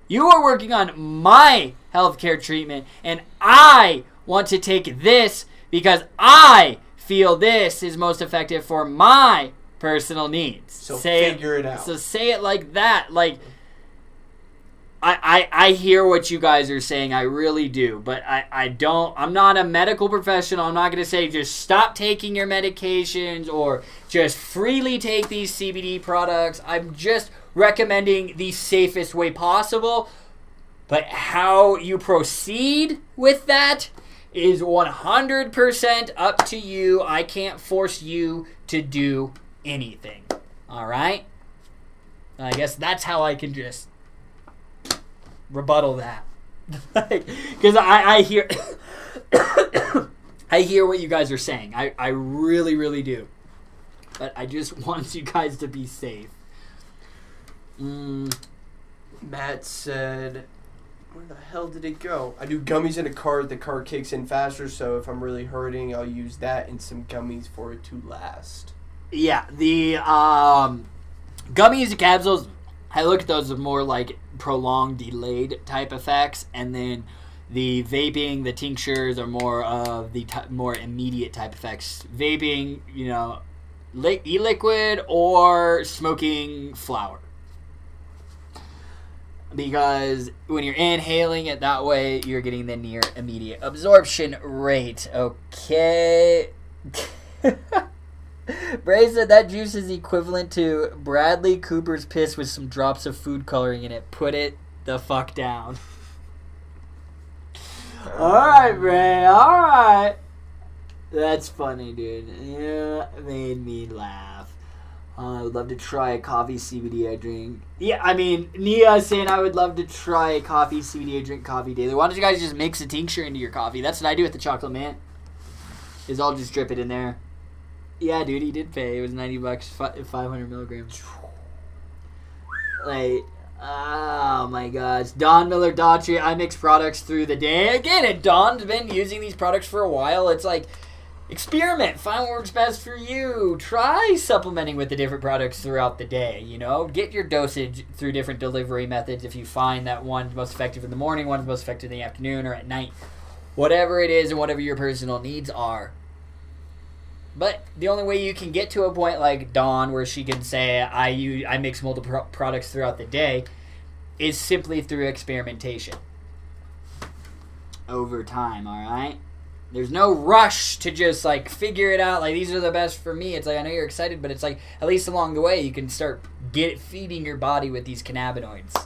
S1: You are working on my healthcare treatment and I want to take this because I feel this is most effective for my personal needs.
S2: So figure it out.
S1: So say it like that. Like, I hear what you guys are saying. I really do. But I'm not a medical professional. I'm not going to say just stop taking your medications or just freely take these CBD products. I'm just recommending the safest way possible. But how you proceed with that is 100% up to you. I can't force you to do anything. Alright? I guess that's how I can just rebuttal that. Because I hear I hear what you guys are saying. I really, really do. But I just want you guys to be safe.
S2: Matt said, where the hell did it go? I do gummies in a cart. The cart kicks in faster, so if I'm really hurting, I'll use that and some gummies for it to last.
S1: Yeah, the gummies and capsules, I look at those as more like prolonged, delayed type effects, and then the vaping, the tinctures are more of the more immediate type effects. Vaping, you know, e-liquid or smoking flower. Because when you're inhaling it that way, you're getting the near immediate absorption rate. Okay. Bray said that juice is equivalent to Bradley Cooper's piss with some drops of food coloring in it. Put it the fuck down. Alright, Bray. Alright. That's funny, dude. Yeah, it made me laugh. I would love to try a coffee CBD I drink. Yeah, I mean, Nia is saying I would love to try a coffee CBD I drink coffee daily. Why don't you guys just mix a tincture into your coffee? That's what I do with the chocolate mint. Is I'll just drip it in there. Yeah, dude, he did pay. It was $90, 500 milligrams. Like, oh my gosh. Don Miller Daughtry, I mix products through the day. Again, and Don's been using these products for a while. It's like, experiment. Find what works best for you. Try supplementing with the different products throughout the day, you know. Get your dosage through different delivery methods if you find that one's most effective in the morning, one's most effective in the afternoon or at night. Whatever it is and whatever your personal needs are. But the only way you can get to a point like Dawn where she can say, I mix multiple products throughout the day is simply through experimentation. Over time, alright? There's no rush to just, like, figure it out. Like, these are the best for me. It's like, I know you're excited, but it's like, at least along the way, you can start feeding your body with these cannabinoids.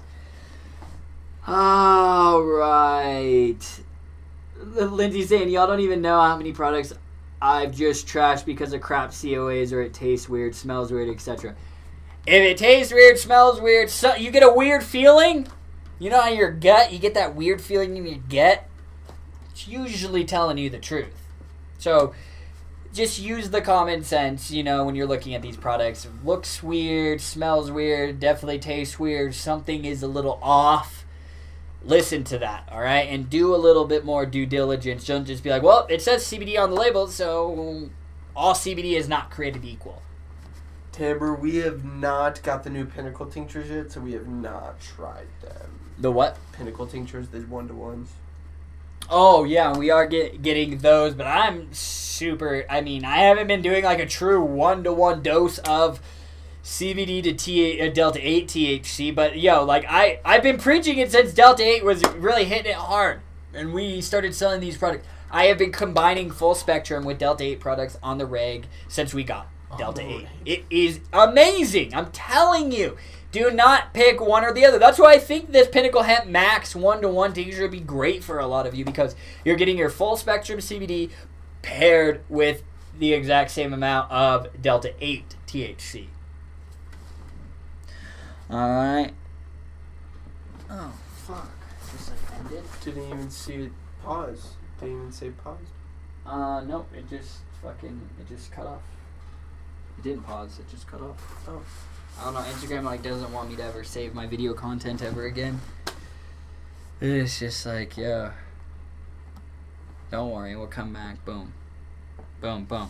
S1: All right. Lindsay's saying, y'all don't even know how many products I've just trashed because of crap COAs or it tastes weird, smells weird, etc. If it tastes weird, smells weird, so you get a weird feeling, you know how your gut, you get that weird feeling in your gut? It's usually telling you the truth. So just use the common sense, you know, when you're looking at these products. It looks weird, smells weird, definitely tastes weird, something is a little off. Listen to that, all right? And do a little bit more due diligence. Don't just be like, well, it says CBD on the label, so all CBD is not created equal.
S2: Timber, we have not got the new Pinnacle tinctures yet, so we have not tried them.
S1: The what?
S2: Pinnacle tinctures, the 1-to-1s.
S1: Oh, yeah, we are getting those, but I'm I haven't been doing like a true 1-to-1 dose of CBD to Delta 8 THC, but yo, like I've been preaching it since Delta 8 was really hitting it hard, and we started selling these products. I have been combining full spectrum with Delta 8 products on the reg since we got Delta 8. It is amazing. I'm telling you. Do not pick one or the other. That's why I think this Pinnacle Hemp Max 1-to-1 tincture would be great for a lot of you, because you're getting your full spectrum CBD paired with the exact same amount of Delta 8 THC. Alright. Oh, fuck. Just like ended.
S2: Didn't even see it pause. Didn't even say pause.
S1: Nope. It just cut off. It didn't pause. It just cut off. Oh. I don't know. Instagram like doesn't want me to ever save my video content ever again. It's just like, yeah. Don't worry. We'll come back. Boom. Boom, boom.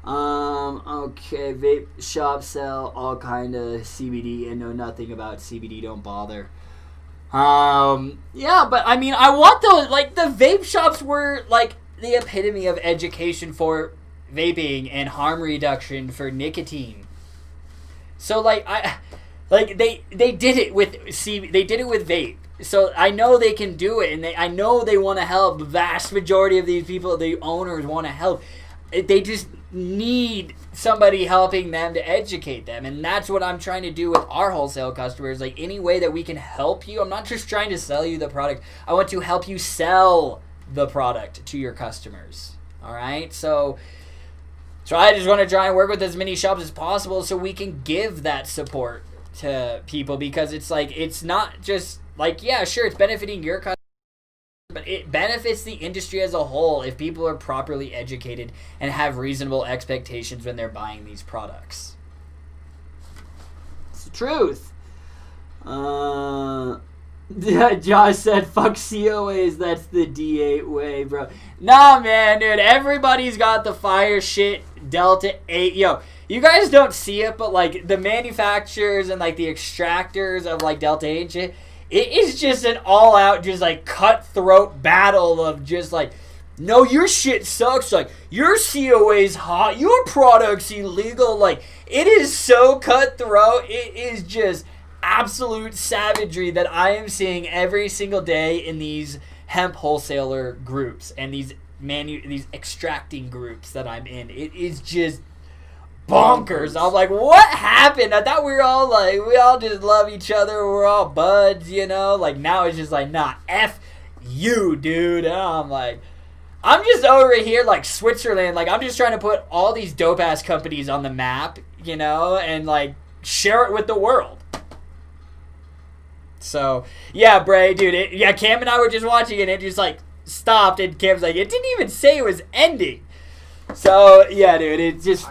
S1: Okay, vape shops sell all kind of CBD and know nothing about CBD, don't bother. Yeah, but I mean, I want those, like, the vape shops were, like, the epitome of education for vaping and harm reduction for nicotine. So, like, they did it with they did it with vape. So I know they can do it, and I know they want to help. The vast majority of these people, the owners, want to help. They just need somebody helping them to educate them, and that's what I'm trying to do with our wholesale customers. Like, any way that we can help you. I'm not just trying to sell you the product. I want to help you sell the product to your customers. All right? So I just want to try and work with as many shops as possible so we can give that support to people, because it's like, it's not just like, yeah, sure, it's benefiting your customers, but it benefits the industry as a whole if people are properly educated and have reasonable expectations when they're buying these products. It's the truth. Josh said, fuck COAs, that's the D8 way, bro. Nah, man, dude, everybody's got the fire shit Delta 8. Yo, you guys don't see it, but like the manufacturers and like the extractors of like Delta 8 and shit, it is just an all-out, just like cutthroat battle of just like, no, your shit sucks. Like, your COA's hot. Your product's illegal. Like, it is so cutthroat. It is just absolute savagery that I am seeing every single day in these hemp wholesaler groups and these extracting groups that I'm in. It is just bonkers. I'm like, what happened? I thought we all just love each other. We're all buds, you know? Like, now it's just like, nah, F you, dude. And I'm like, I'm just over here like Switzerland. Like, I'm just trying to put all these dope-ass companies on the map, you know, and like share it with the world. So, yeah, Bray, dude. Cam and I were just watching it, and it just like stopped, and Cam's like, it didn't even say it was ending. So, yeah, dude, it just...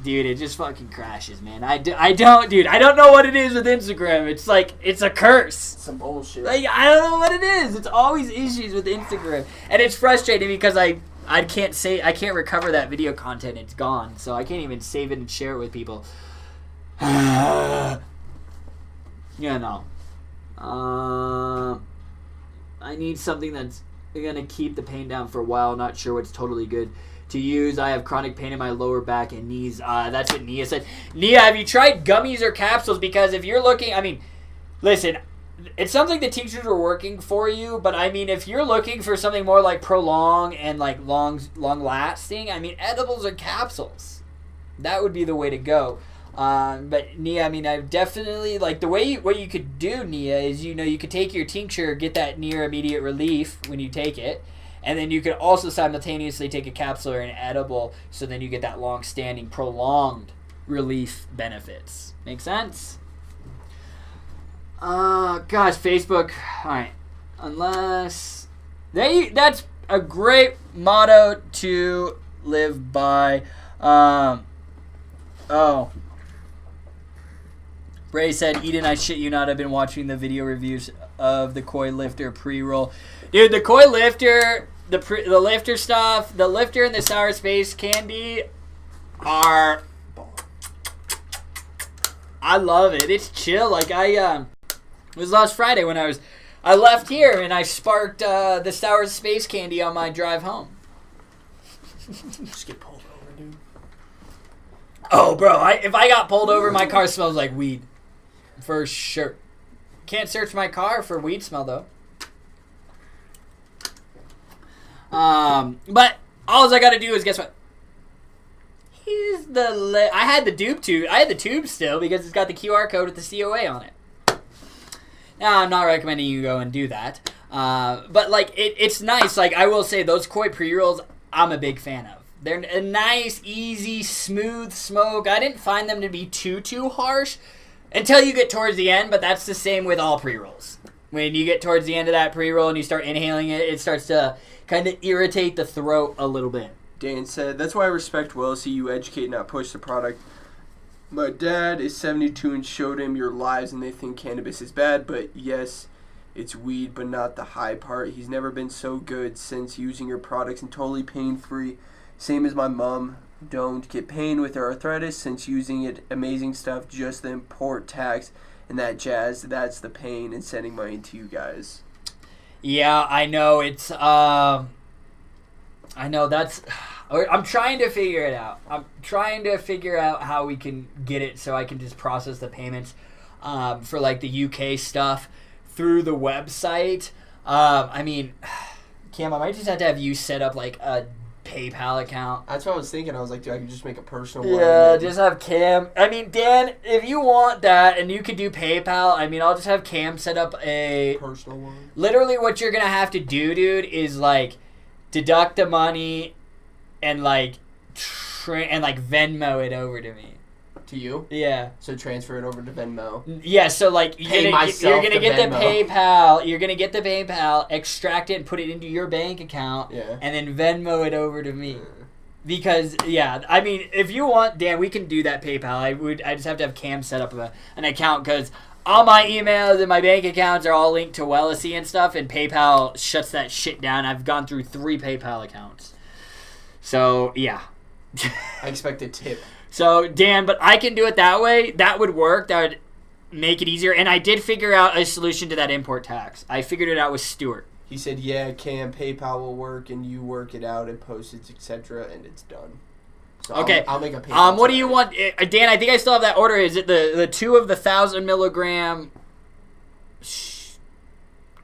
S1: Dude, it just fucking crashes, man. I don't know what it is with Instagram. It's like, it's a curse.
S2: Some bullshit.
S1: Like, I don't know what it is. It's always issues with Instagram. And it's frustrating because I can't recover that video content. It's gone. So I can't even save it and share it with people. You know. I need something that's going to keep the pain down for a while. Not sure what's totally good to use. I have chronic pain in my lower back and knees. That's what Nia said. Nia, have you tried gummies or capsules? Because if you're looking, I mean, listen, it's something the teachers are working for you, but I mean, if you're looking for something more like prolong and like long lasting, I mean, edibles or capsules, that would be the way to go. But Nia, I mean, I definitely like the way what you could do, Nia, is, you know, you could take your tincture, get that near immediate relief when you take it. And then you could also simultaneously take a capsule or an edible, so then you get that long-standing, prolonged relief benefits. Make sense? Gosh, Facebook. All right. Unless... That's a great motto to live by. Ray said, Eden, I shit you not, I've been watching the video reviews of the Koi Lifter pre-roll. Dude, the Koi Lifter... The lifter stuff, the lifter and the sour space candy are... I love it. It's chill. Like, it was last Friday when I left here and I sparked the sour space candy on my drive home.
S2: Just get pulled over, dude.
S1: Oh, bro, if I got pulled over, my car smells like weed. For sure. Can't search my car for weed smell, though. But all I gotta do is, guess what? Here's the I had the tube. I had the tube still because it's got the QR code with the COA on it. Now, I'm not recommending you go and do that. But like it's nice. Like, I will say, those Koi pre-rolls, I'm a big fan of. They're a nice, easy, smooth smoke. I didn't find them to be too harsh until you get towards the end. But that's the same with all pre-rolls. When you get towards the end of that pre-roll and you start inhaling it, it starts to kind of irritate the throat a little bit.
S2: Dan said, that's why I respect Will. See, you educate, not push the product. My dad is 72 and showed him your lives, and they think cannabis is bad, but yes, it's weed, but not the high part. He's never been so good since using your products and totally pain-free. Same as my mom. Don't get pain with arthritis since using it. Amazing stuff, just the import tax and that jazz. That's the pain and sending money to you guys.
S1: Yeah, I know. It's, I know that's... I'm trying to figure it out. I'm trying to figure out how we can get it so I can just process the payments for, like, the UK stuff through the website. I mean, Cam, I might just have to have you set up, like, a PayPal account.
S2: That's what I was thinking. I was like, dude, I can just make a personal one.
S1: Yeah, just have Cam. I mean, Dan, if you want that and you could do PayPal, I mean, I'll just have Cam set up a
S2: personal one.
S1: Literally, what you're gonna have to do, dude, is like deduct the money and like Venmo it over to me.
S2: To you?
S1: Yeah.
S2: So transfer it over to Venmo.
S1: Yeah, so like you're gonna get the PayPal. You're gonna get the PayPal, extract it, and put it into your bank account,
S2: yeah, and
S1: then Venmo it over to me. Because I mean, if you want, Dan, we can do that PayPal. I just have to have Cam set up an account because all my emails and my bank accounts are all linked to Wellesley and stuff, and PayPal shuts that shit down. I've gone through 3 PayPal accounts. So yeah.
S2: I expect a tip.
S1: So, Dan, but I can do it that way. That would work. That would make it easier. And I did figure out a solution to that import tax. I figured it out with Stuart.
S2: He said, yeah, Cam, PayPal will work, and you work it out and postage, etc., and it's done. So
S1: Okay.
S2: I'll make a PayPal.
S1: What do you want? Dan, I think I still have that order. Is it the 2 of the 1,000 milligram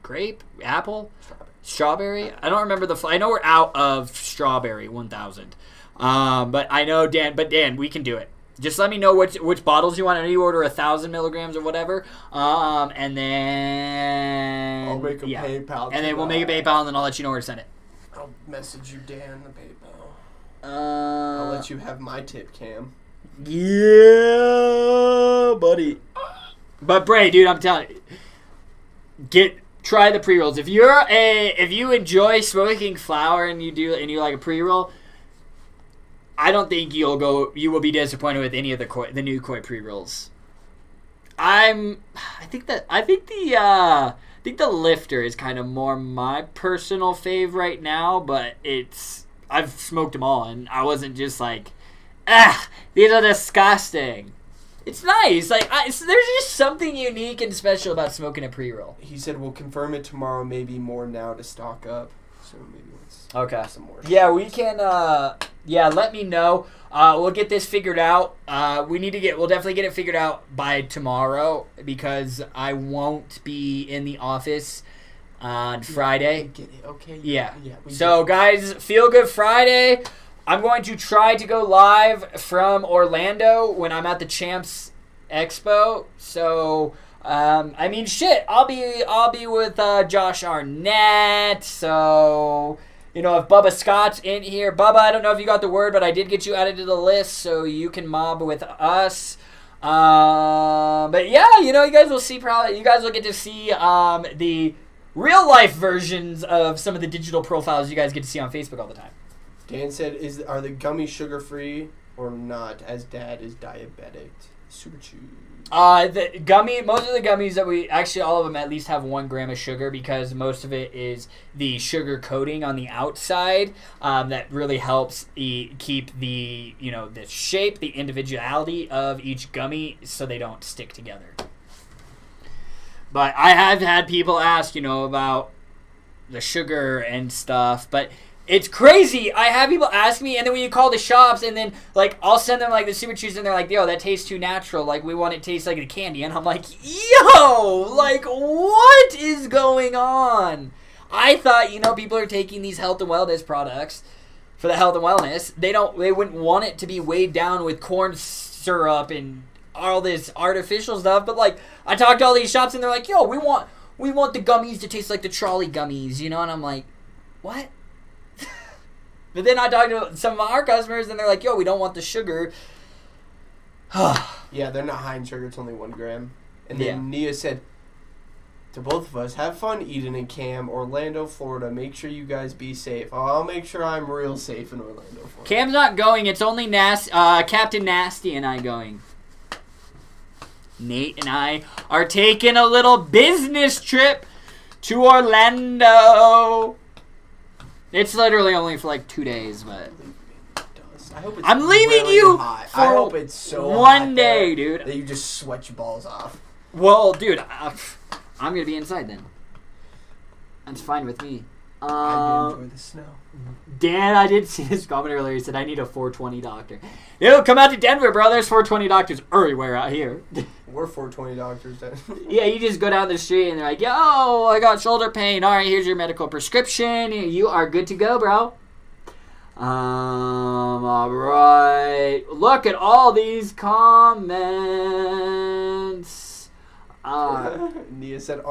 S1: grape? Apple? Strawberry? I don't remember I know we're out of strawberry 1,000. But I know, Dan, we can do it. Just let me know which bottles you want. I know you order 1,000 milligrams or whatever. And then
S2: I'll make a PayPal.
S1: And then we'll make a PayPal, and then I'll let you know where to send it.
S2: I'll message you, Dan, the PayPal. I'll let you have my tip, Cam.
S1: Yeah, buddy. But Bray, dude, I'm telling you, try the pre-rolls. If you enjoy smoking flower and you like a pre-roll, I don't think you will be disappointed with any of the new Koi pre-rolls. I think the lifter is kind of more my personal fave right now, but I've smoked them all and I wasn't just like, these are disgusting. It's nice. There's just something unique and special about smoking a pre-roll.
S2: He said we'll confirm it tomorrow, maybe more now to stock up. So maybe let's some more.
S1: Yeah, we can. Let me know. We'll get this figured out. We'll definitely get it figured out by tomorrow because I won't be in the office on Friday.
S2: Get it. Okay.
S1: Yeah. So guys, Feel Good Friday. I'm going to try to go live from Orlando when I'm at the Champs Expo. So, I'll be with Josh Arnett. So, if Bubba Scott's in here, Bubba, I don't know if you got the word, but I did get you added to the list, so you can mob with us. But yeah, you guys will see. You guys will get to see the real life versions of some of the digital profiles you guys get to see on Facebook all the time.
S2: Dan said, are the gummies sugar-free or not, as Dad is diabetic? Super chew.
S1: Most of the gummies that all of them at least have 1 gram of sugar because most of it is the sugar coating on the outside that really helps keep the shape, the individuality of each gummy so they don't stick together. But I have had people ask, about the sugar and stuff, but it's crazy. I have people ask me, and then when you call the shops, and then, I'll send them, the super chews, and they're like, yo, that tastes too natural. We want it to taste like the candy. And I'm like, yo, what is going on? I thought, people are taking these health and wellness products for the health and wellness. They wouldn't want it to be weighed down with corn syrup and all this artificial stuff. But, I talked to all these shops, and they're like, yo, we want the gummies to taste like the trolley gummies, And I'm like, what? But then I talked to some of our customers, and they're like, yo, we don't want the sugar.
S2: Yeah, they're not high in sugar. It's only 1 gram. And then Nia said to both of us, have fun, Eden and Cam, Orlando, Florida. Make sure you guys be safe. I'll make sure I'm real safe in Orlando, Florida.
S1: Cam's not going. It's only Captain Nasty and I going. Nate and I are taking a little business trip to Orlando. It's literally only for 2 days, but I'm leaving you for
S2: I hope it's so
S1: one day, dude.
S2: That you just sweat your balls off.
S1: Well, dude, I'm gonna be inside then. That's fine with me.
S2: I enjoy the snow.
S1: Dan, I did see his comment earlier. He said, I need a 420 doctor. Yo, come out to Denver, bro. There's 420 doctors everywhere out here.
S2: We're 420 doctors then.
S1: Yeah, you just go down the street and they're like, yo, I got shoulder pain. All right, here's your medical prescription. You are good to go, bro. All right. Look at all these comments.
S2: Nia said,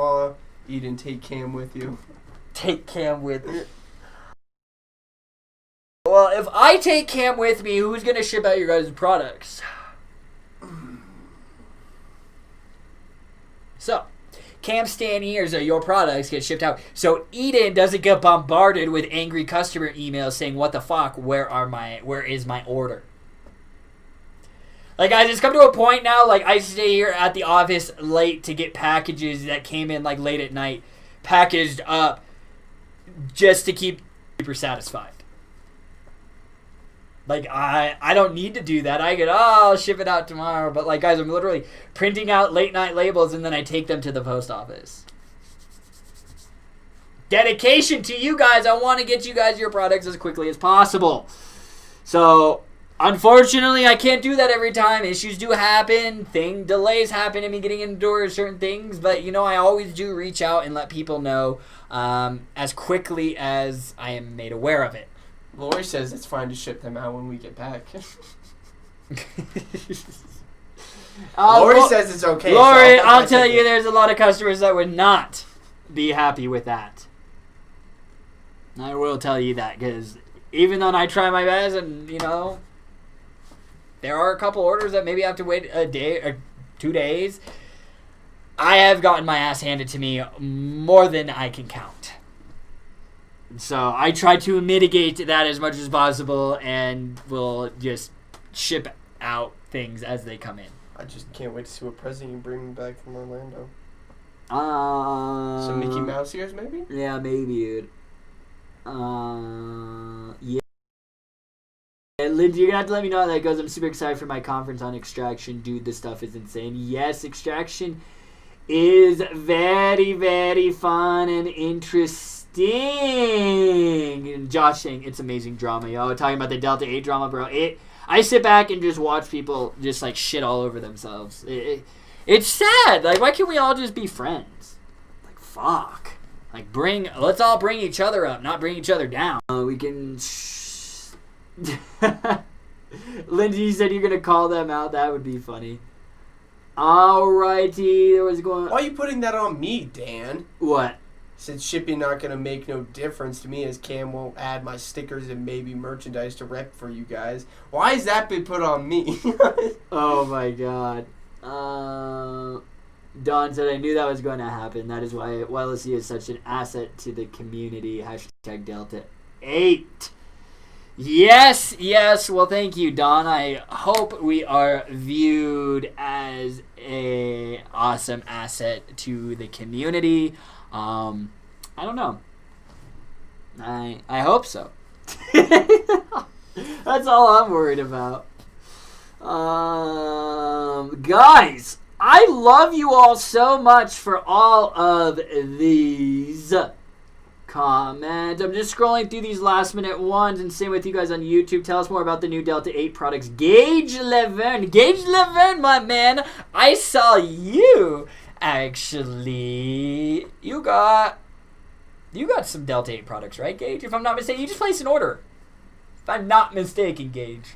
S2: Eden, take Cam with you.
S1: Take Cam with me. Well, if I take Cam with me, who's going to ship out your guys' products? So, Cam stand here so your products get shipped out. So Eden doesn't get bombarded with angry customer emails saying, what the fuck, where is my order? Guys, it's come to a point now, I stay here at the office late to get packages that came in, late at night, packaged up, just to keep super satisfied. Like, I don't need to do that. I'll ship it out tomorrow. But, like, guys, I'm literally printing out late-night labels, and then I take them to the post office. Dedication to you guys. I want to get you guys your products as quickly as possible. So, unfortunately, I can't do that every time. Issues do happen. Delays happen in me getting into certain things. But, you know, I always do reach out and let people know as quickly as I am made aware of it.
S2: Lori says it's fine to ship them out when we get back. Lori says it's okay.
S1: Lori, so I'll tell you, there's a lot of customers that would not be happy with that. I will tell you that, because even though I try my best, and, you know, there are a couple orders that maybe I have to wait a day or 2 days, I have gotten my ass handed to me more than I can count. So I try to mitigate that as much as possible, and will just ship out things as they come in.
S2: I just can't wait to see what present you bring back from Orlando.
S1: Some
S2: Mickey Mouse ears, maybe?
S1: Yeah, maybe, dude. Yeah. Lindsay, you're gonna have to let me know how that goes. I'm super excited for my conference on extraction. Dude, this stuff is insane. Yes, extraction is very, very fun and interesting. And Josh saying it's amazing drama, yo. Talking about the Delta 8 drama, bro. I sit back and just watch people just like shit all over themselves. It's sad. Like, why can't we all just be friends? Like, fuck. Like, let's all bring each other up, not bring each other down. We can. Lindsay said you're gonna call them out. That would be funny. Alrighty, there was going.
S2: Why are you putting that on me, Dan?
S1: What?
S2: Since shipping not going to make no difference to me, as Cam won't add my stickers and maybe merchandise to rep for you guys. Why has that been put on me?
S1: Oh my god. Don said, I knew that was going to happen. That is why YLC is such an asset to the community. Hashtag Delta 8. Yes. Well, thank you, Don. I hope we are viewed as a awesome asset to the community. I don't know. I hope so. That's all I'm worried about. Guys, I love you all so much for all of these comments. I'm just scrolling through these last minute ones, and same with you guys on YouTube. Tell us more about the new Delta 8 products. Gage Leverne, my man. I saw you. Actually, you got some Delta 8 products, right, Gage? If I'm not mistaken, you just placed an order. If I'm not mistaken, Gage.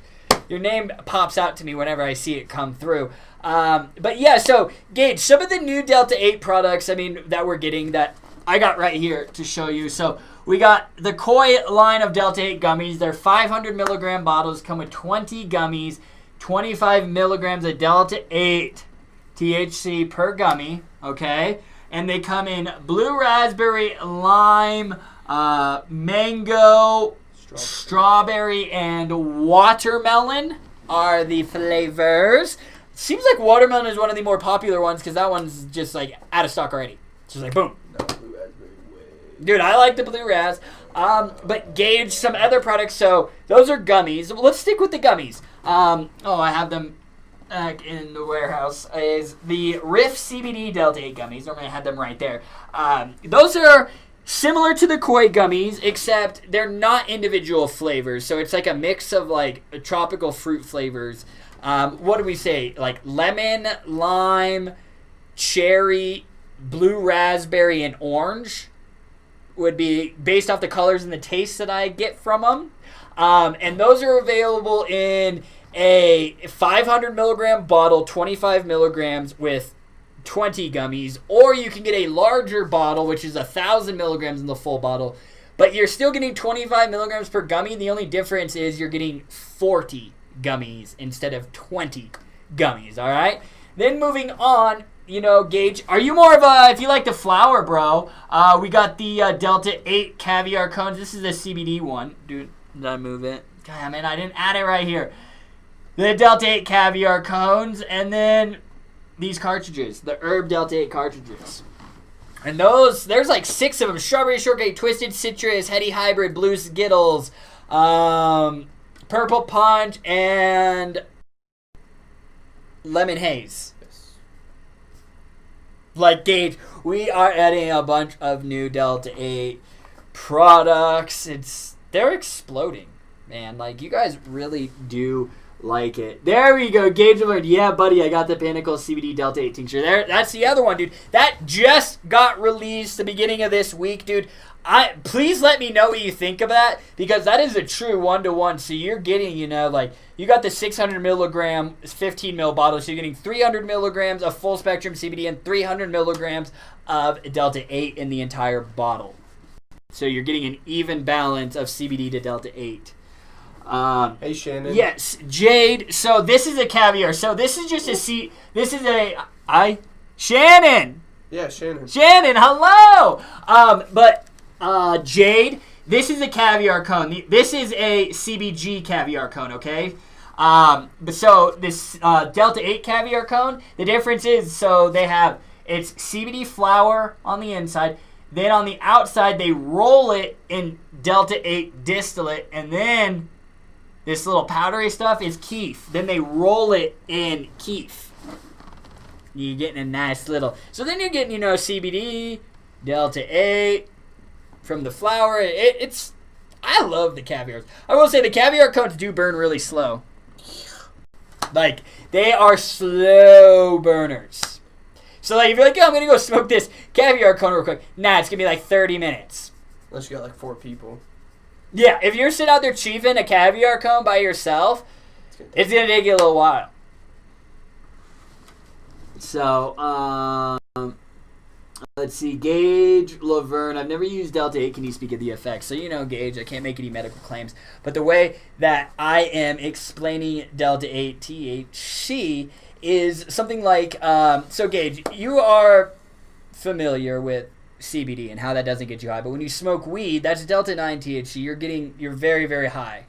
S1: Your name pops out to me whenever I see it come through. But yeah, so, Gage, some of the new Delta 8 products, that we're getting that I got right here to show you. So, we got the Koi line of Delta 8 gummies. They're 500 milligram bottles, come with 20 gummies, 25 milligrams of Delta 8 THC per gummy, okay? And they come in blue raspberry, lime, mango, strawberry, and watermelon are the flavors. Seems like watermelon is one of the more popular ones because that one's just like out of stock already. It's just like boom. Dude, I like the blue ras. But Gage, some other products. So those are gummies. Let's stick with the gummies. I have them in the warehouse. Is the Riff CBD Delta 8 gummies. Normally I had them right there. Those are similar to the Koi gummies, except they're not individual flavors. So it's like a mix of like tropical fruit flavors. What do we say? Like lemon, lime, cherry, blue raspberry, and orange would be based off the colors and the taste that I get from them. And those are available in a 500 milligram bottle, 25 milligrams with 20 gummies, or you can get a larger bottle, which is 1,000 milligrams in the full bottle, but you're still getting 25 milligrams per gummy. The only difference is you're getting 40 gummies instead of 20 gummies, all right? Then moving on, Gage, are you more of a, if you like the flower, bro, we got the Delta 8 caviar cones. This is the CBD one. Dude, did I move it? God, man, I didn't add it right here. The Delta 8 caviar cones, and then these cartridges, the Herb Delta 8 cartridges. And those, there's like 6 of them. Strawberry shortcake, twisted citrus, heady hybrid, blue Skittles, Purple Punch, and Lemon Haze.
S2: Yes.
S1: Like, Gage, we are adding a bunch of new Delta 8 products. They're exploding, man. Like, you guys really do like it. There we go. Gage learned. Yeah, buddy, I got the Pinnacle CBD Delta 8 tincture. That's the other one, dude. That just got released the beginning of this week, dude. Please let me know what you think of that, because that is a true 1-to-1. So you're getting, you got the 600 milligram 15 mil bottle. So you're getting 300 milligrams of full spectrum CBD and 300 milligrams of Delta 8 in the entire bottle. So you're getting an even balance of CBD to Delta 8.
S2: Hey, Shannon.
S1: Yes, Jade. So this is a caviar. So this is just Shannon.
S2: Yeah, Shannon.
S1: Shannon, hello. Jade, this is a caviar cone. This is a CBG caviar cone, okay? So this Delta 8 caviar cone, the difference is, so it's CBD flower on the inside. Then on the outside, they roll it in Delta 8 distillate. And then this little powdery stuff is keef. Then they roll it in keef. You're getting a nice little... So then you're getting, CBD, Delta 8... from the flour. I love the caviars. I will say the caviar cones do burn really slow. Like, they are slow burners. So, like, if you're like, I'm going to go smoke this caviar cone real quick. Nah, it's going to be like 30 minutes.
S2: Unless you got like 4 people.
S1: Yeah, if you're sitting out there chiefing a caviar cone by yourself, it's going to take you a little while. So, let's see, Gage Laverne. I've never used Delta 8. Can you speak of the effects? So, Gage, I can't make any medical claims. But the way that I am explaining Delta 8 THC is something like, so Gage, you are familiar with CBD and how that doesn't get you high. But when you smoke weed, that's Delta 9 THC. You're very, very high.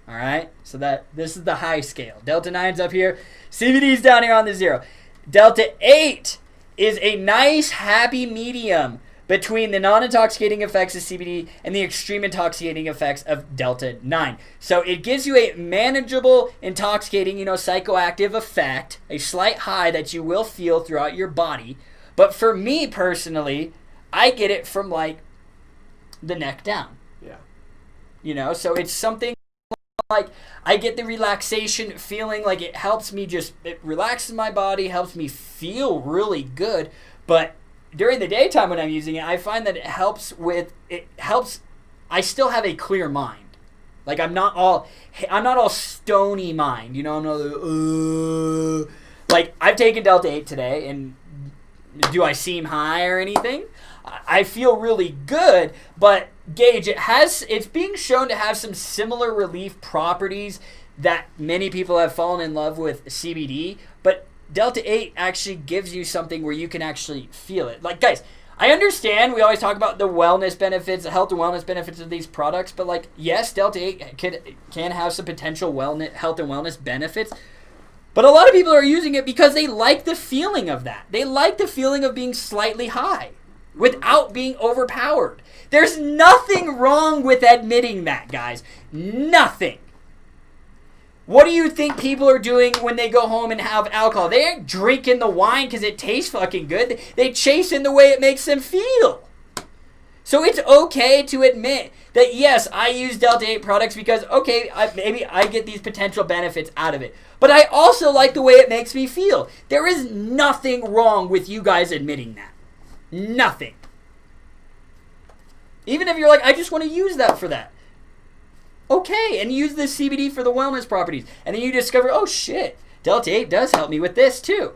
S1: All right? So this is the high scale. Delta 9's up here. CBD's down here on the 0. Delta 8 is a nice, happy medium between the non-intoxicating effects of CBD and the extreme intoxicating effects of Delta 9. So it gives you a manageable, intoxicating, psychoactive effect, a slight high that you will feel throughout your body. But for me personally, I get it from, like, the neck down.
S2: Yeah.
S1: So it's something like I get the relaxation feeling, like it helps me it relaxes my body, helps me feel really good. But during the daytime when I'm using it, I find that it helps, I still have a clear mind. Like I'm not all stony mind, I'm not like I've taken Delta 8 today, and do I seem high or anything? I feel really good, but Gage, it's being shown to have some similar relief properties that many people have fallen in love with CBD, but Delta 8 actually gives you something where you can actually feel it. Like, guys, I understand we always talk about the wellness benefits, the health and wellness benefits of these products, but like, yes, Delta 8 can have some potential health and wellness benefits, but a lot of people are using it because they like the feeling of that. They like the feeling of being slightly high without being overpowered. There's nothing wrong with admitting that, guys. Nothing. What do you think people are doing when they go home and have alcohol? They ain't drinking the wine because it tastes fucking good. They chase in the way it makes them feel. So it's okay to admit that, yes, I use Delta 8 products because, okay, maybe I get these potential benefits out of it. But I also like the way it makes me feel. There is nothing wrong with you guys admitting that. Nothing. Even if you're like, I just want to use that for that. Okay, and use the CBD for the wellness properties. And then you discover, oh shit, Delta 8 does help me with this too.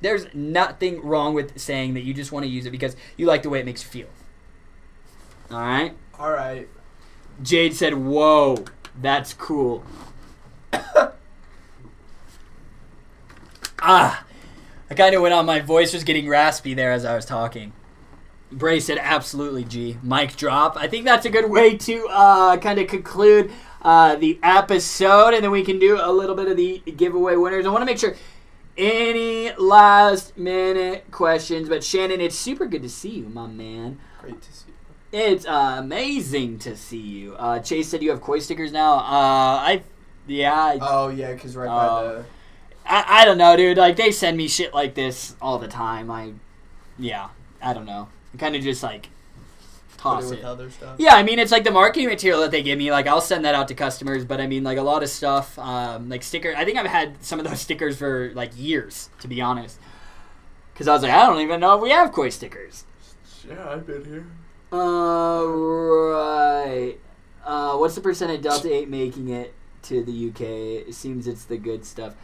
S1: There's nothing wrong with saying that you just want to use it because you like the way it makes you feel. Alright?
S2: Alright.
S1: Jade said, whoa, that's cool. I kind of went on, my voice was getting raspy there as I was talking. Bray said, absolutely, G. Mic drop. I think that's a good way to kind of conclude the episode, and then we can do a little bit of the giveaway winners. I want to make sure any last minute questions, but Shannon, it's super good to see you, my man.
S2: Great to see you.
S1: It's amazing to see you. Chase said you have koi stickers now. Yeah.
S2: Oh yeah, because right by the.
S1: I don't know, dude. Like they send me shit like this all the time. I don't know. I kind of just like toss
S2: Put it
S1: it.
S2: with other stuff.
S1: Yeah, I mean it's like the marketing material that they give me. Like I'll send that out to customers, but I mean like a lot of stuff, like sticker. I think I've had some of those stickers for like years, to be honest. Because I was like, I don't even know if we have koi stickers.
S2: Yeah, I've been here.
S1: Right. What's the percent of Delta 8 making it to the UK? It seems it's the good stuff.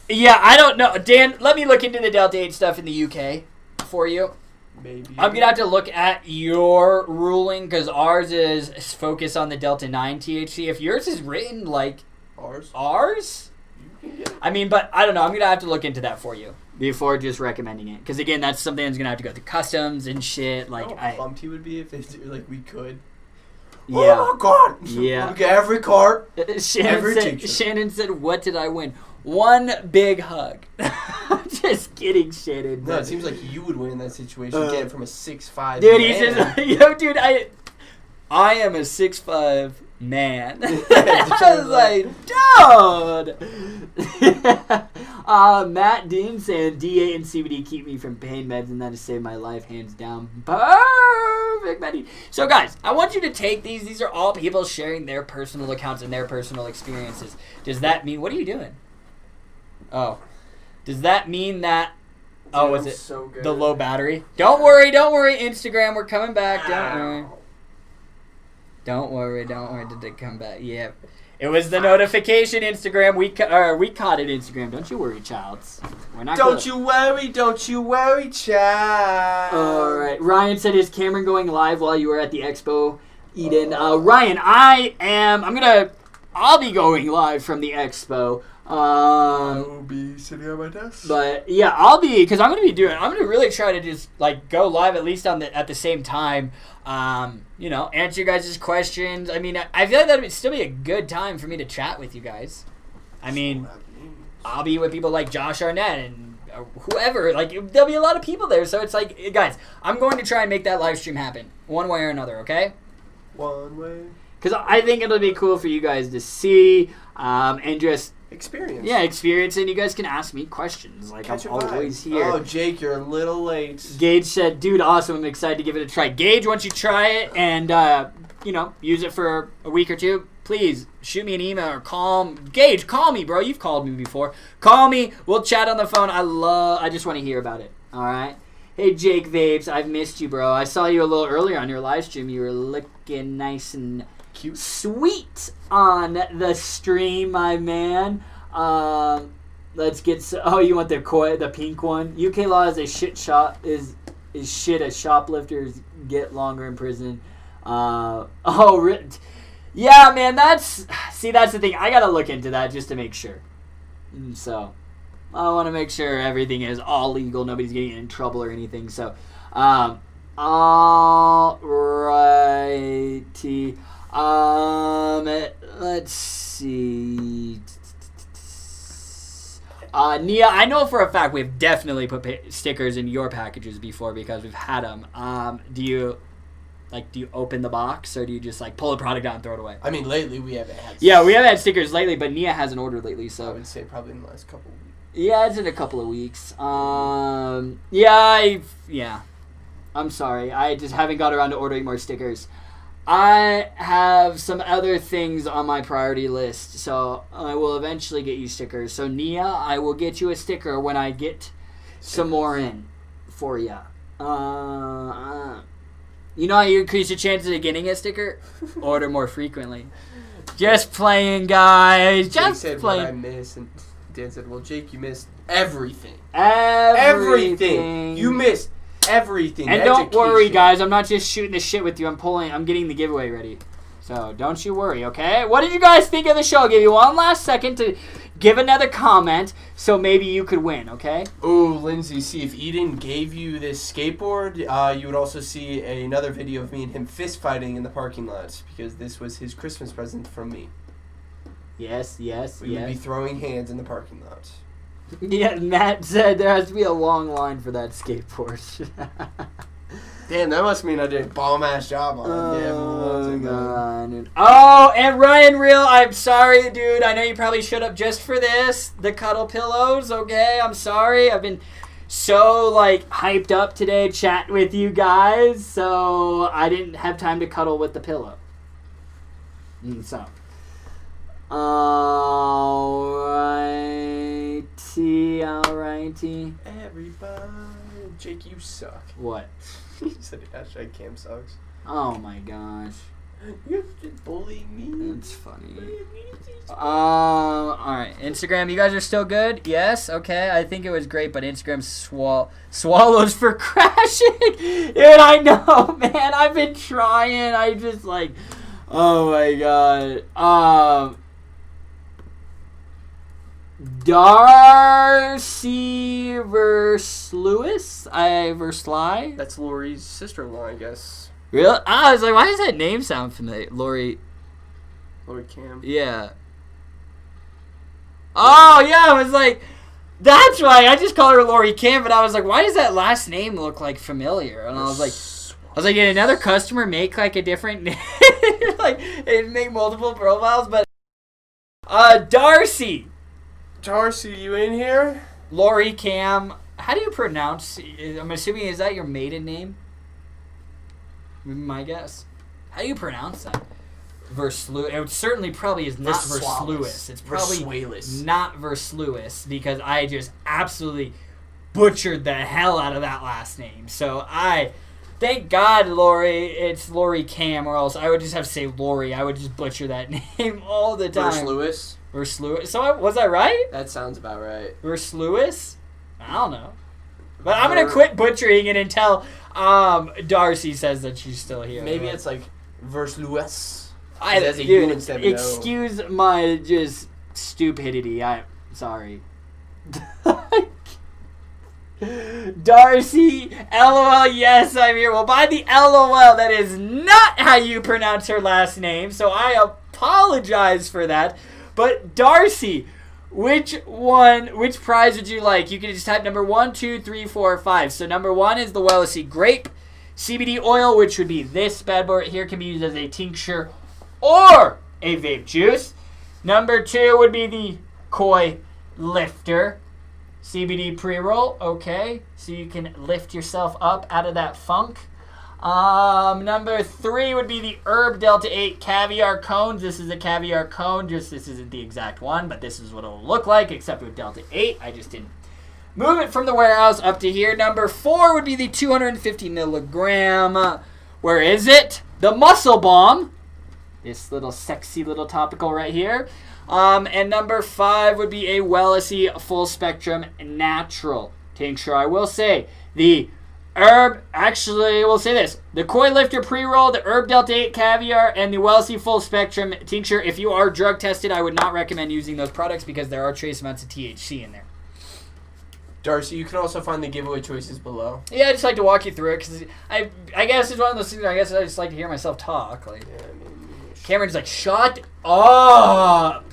S1: Yeah, I don't know. Dan, let me look into the Delta 8 stuff in the UK for you.
S2: Maybe.
S1: I'm going to have to look at your ruling because ours is focused on the Delta 9 THC. If yours is written like ours?
S2: You can get it.
S1: I mean, but I don't know. I'm going to have to look into that for you before just recommending it. Because, again, that's something that's going to have to go through customs and shit. Like,
S2: how pumped he would be if like we could.
S1: Yeah.
S2: Oh, my God.
S1: Yeah.
S2: Look at every cart.
S1: Shannon said, what did I win? One big hug. Just kidding, Shannon.
S2: No, it seems like you would win in that situation. Get it from a 6'5".
S1: Dude, he says, yo, dude, I am a 6'5" man. I was like, dude. Matt Dean saying D8 and CBD keep me from pain meds, and that has saved my life, hands down. Perfect, Maddie. So, guys, I want you to take these. These are all people sharing their personal accounts and their personal experiences. Does that mean, what are you doing? Oh. Does that mean that... Oh, was it
S2: so good.
S1: the low battery? Don't worry, Instagram. We're coming back. Don't worry. Did it come back? Yeah. It was the notification, Instagram. We caught it, Instagram. Don't you worry, childs. We're not
S2: Don't you worry, child.
S1: All right. Ryan said, is Cameron going live while you were at the expo, Eden? Ryan, I'll be going live from the expo.
S2: I will be sitting at my desk.
S1: But yeah, I'll be, because I'm gonna really try to just like go live at least at the same time. Answer your guys' questions. I mean, I feel like that would still be a good time for me to chat with you guys. I mean, I'll be with people like Josh Arnett and whoever. Like, there'll be a lot of people there. So it's like, guys, I'm going to try and make that live stream happen one way or another. Okay?
S2: One way.
S1: Because I think it'll be cool for you guys to see and just
S2: experience.
S1: Yeah, experience, and you guys can ask me questions. Like, I'm always here.
S2: Oh, Jake, you're a little late.
S1: Gage said, dude, awesome. I'm excited to give it a try. Gage, once you try it and, use it for a week or two, please shoot me an email or Gage, call me, bro. You've called me before. Call me. We'll chat on the phone. I just want to hear about it. All right? Hey, Jake Vapes, I've missed you, bro. I saw you a little earlier on your live stream. You were looking nice and
S2: cute,
S1: sweet on the stream, my man. Let's get. You want the pink one? UK law is a shit shop. Is shit as shoplifters get longer in prison. Yeah, man. That's the thing. I gotta look into that just to make sure. So, I want to make sure everything is all legal. Nobody's getting in trouble or anything. So, alrighty. Let's see. Nia, I know for a fact we've definitely put stickers in your packages before because we've had them. Do you open the box or do you just like pull the product out and throw it away?
S2: I mean, lately we haven't had.
S1: Yeah, we haven't had stickers lately, but Nia hasn't ordered lately, so
S2: I would say probably in the last couple of weeks.
S1: Yeah, it's in a couple of weeks. I'm sorry. I just haven't got around to ordering more stickers. I have some other things on my priority list, so I will eventually get you stickers. So, Nia, I will get you a sticker when I get some more in for you. You know how you increase your chances of getting a sticker? Order more frequently. Just playing, guys. Just
S2: Jake said
S1: playing.
S2: What I missed, and Dan said, well, Jake, you missed everything.
S1: Everything.
S2: You missed everything.
S1: And don't worry, guys. I'm not just shooting the shit with you. I'm getting the giveaway ready. So don't you worry, okay? What did you guys think of the show? I'll give you one last second to give another comment so maybe you could win, okay?
S2: Oh, Lindsay, see, if Eden gave you this skateboard, you would also see another video of me and him fist fighting in the parking lot because this was his Christmas present from me.
S1: Yes.
S2: We would be throwing hands in the parking lot.
S1: Yeah, Matt said there has to be a long line for that skateboard.
S2: Damn, that must mean I did a bomb-ass job on it.
S1: Oh, God. Oh, and Ryan Real, I'm sorry, dude. I know you probably showed up just for this. The cuddle pillows, okay? I'm sorry. I've been so, like, hyped up today chatting with you guys, so I didn't have time to cuddle with the pillow. So. Alrighty.
S2: Everybody. Jake, you suck.
S1: What?
S2: You said hashtag Cam sucks.
S1: Oh my gosh.
S2: You're just bullying me.
S1: That's funny. Alright. Instagram, you guys are still good? Yes? Okay. I think it was great, but Instagram swallows for crashing. Dude, I know, man. I've been trying. I just like, oh my god. Darcy versus Lewis? Versus Sly?
S2: That's Lori's sister-in-law, I guess.
S1: Really? I was like, why does that name sound familiar? Lori
S2: Cam.
S1: Yeah. Oh, yeah, I was like, that's why. I just call her Lori Cam, but I was like, why does that last name look like familiar? And I was like, did another customer make like a different name? Like, it make multiple profiles, but Darcy,
S2: you in here?
S1: Lori Cam. How do you pronounce? I'm assuming, is that your maiden name? My guess. How do you pronounce that? Verslewis. It certainly probably is not Verslewis. It's probably not Verslewis because I just absolutely butchered the hell out of that last name. So thank God, Lori, it's Lori Cam, or else I would just have to say Lori. I would just butcher that name all the time. Verslewis. So was I right?
S2: That sounds about right.
S1: Verslewis? I don't know. But I'm going to quit butchering it until Darcy says that she's still here.
S2: Maybe it's like Verslewis.
S1: Dude, excuse my just stupidity. I'm sorry. Darcy, LOL, yes, I'm here. Well, by the LOL, that is not how you pronounce her last name, so I apologize for that. But Darcy, which prize would you like? You can just type number 1, 2, 3, 4, 5. So number 1 is the Wellesley Grape CBD oil, which would be this bad boy right here, can be used as a tincture or a vape juice. Number 2 would be the Koi Lifter CBD pre-roll. Okay, so you can lift yourself up out of that funk. Number 3 would be the Herb Delta 8 Caviar Cones. This is a caviar cone. This isn't the exact one, but this is what it'll look like, except with Delta 8. I just didn't move it from the warehouse up to here. Number 4 would be the 250 milligram. Where is it? The Muscle Bomb. This little sexy little topical right here. And number 5 would be a Wellesley Full Spectrum Natural Tincture. I will say the we'll say this. The Koi Lifter Pre-Roll, the Herb Delta 8 Caviar, and the Wellesley Full Spectrum Tincture. If you are drug tested, I would not recommend using those products because there are trace amounts of THC in there.
S2: Darcy, you can also find the giveaway choices below.
S1: Yeah, I just like to walk you through it because I guess it's one of those things. I guess I just like to hear myself talk. Like,
S2: yeah, I mean,
S1: Cameron's like, shut up.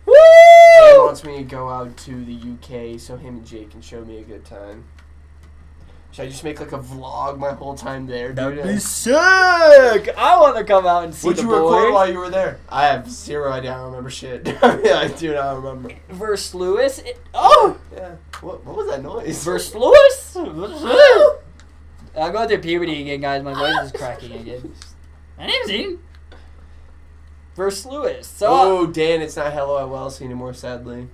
S1: Woo!
S2: He wants me to go out to the UK so him and Jake can show me a good time. Should I just make like a vlog my whole time there, dude?
S1: That'd be sick! I want to come out and see the boys.
S2: What'd you record while you were there? I have zero idea. I don't remember shit. Yeah, dude, I don't remember.
S1: Verse Lewis? Oh!
S2: Yeah. What was that noise?
S1: Verse Lewis? I'm going through puberty again, guys. My voice is cracking again. My name's Ian. Verse Lewis. So,
S2: Dan, it's not Hello at Wellesley anymore, sadly.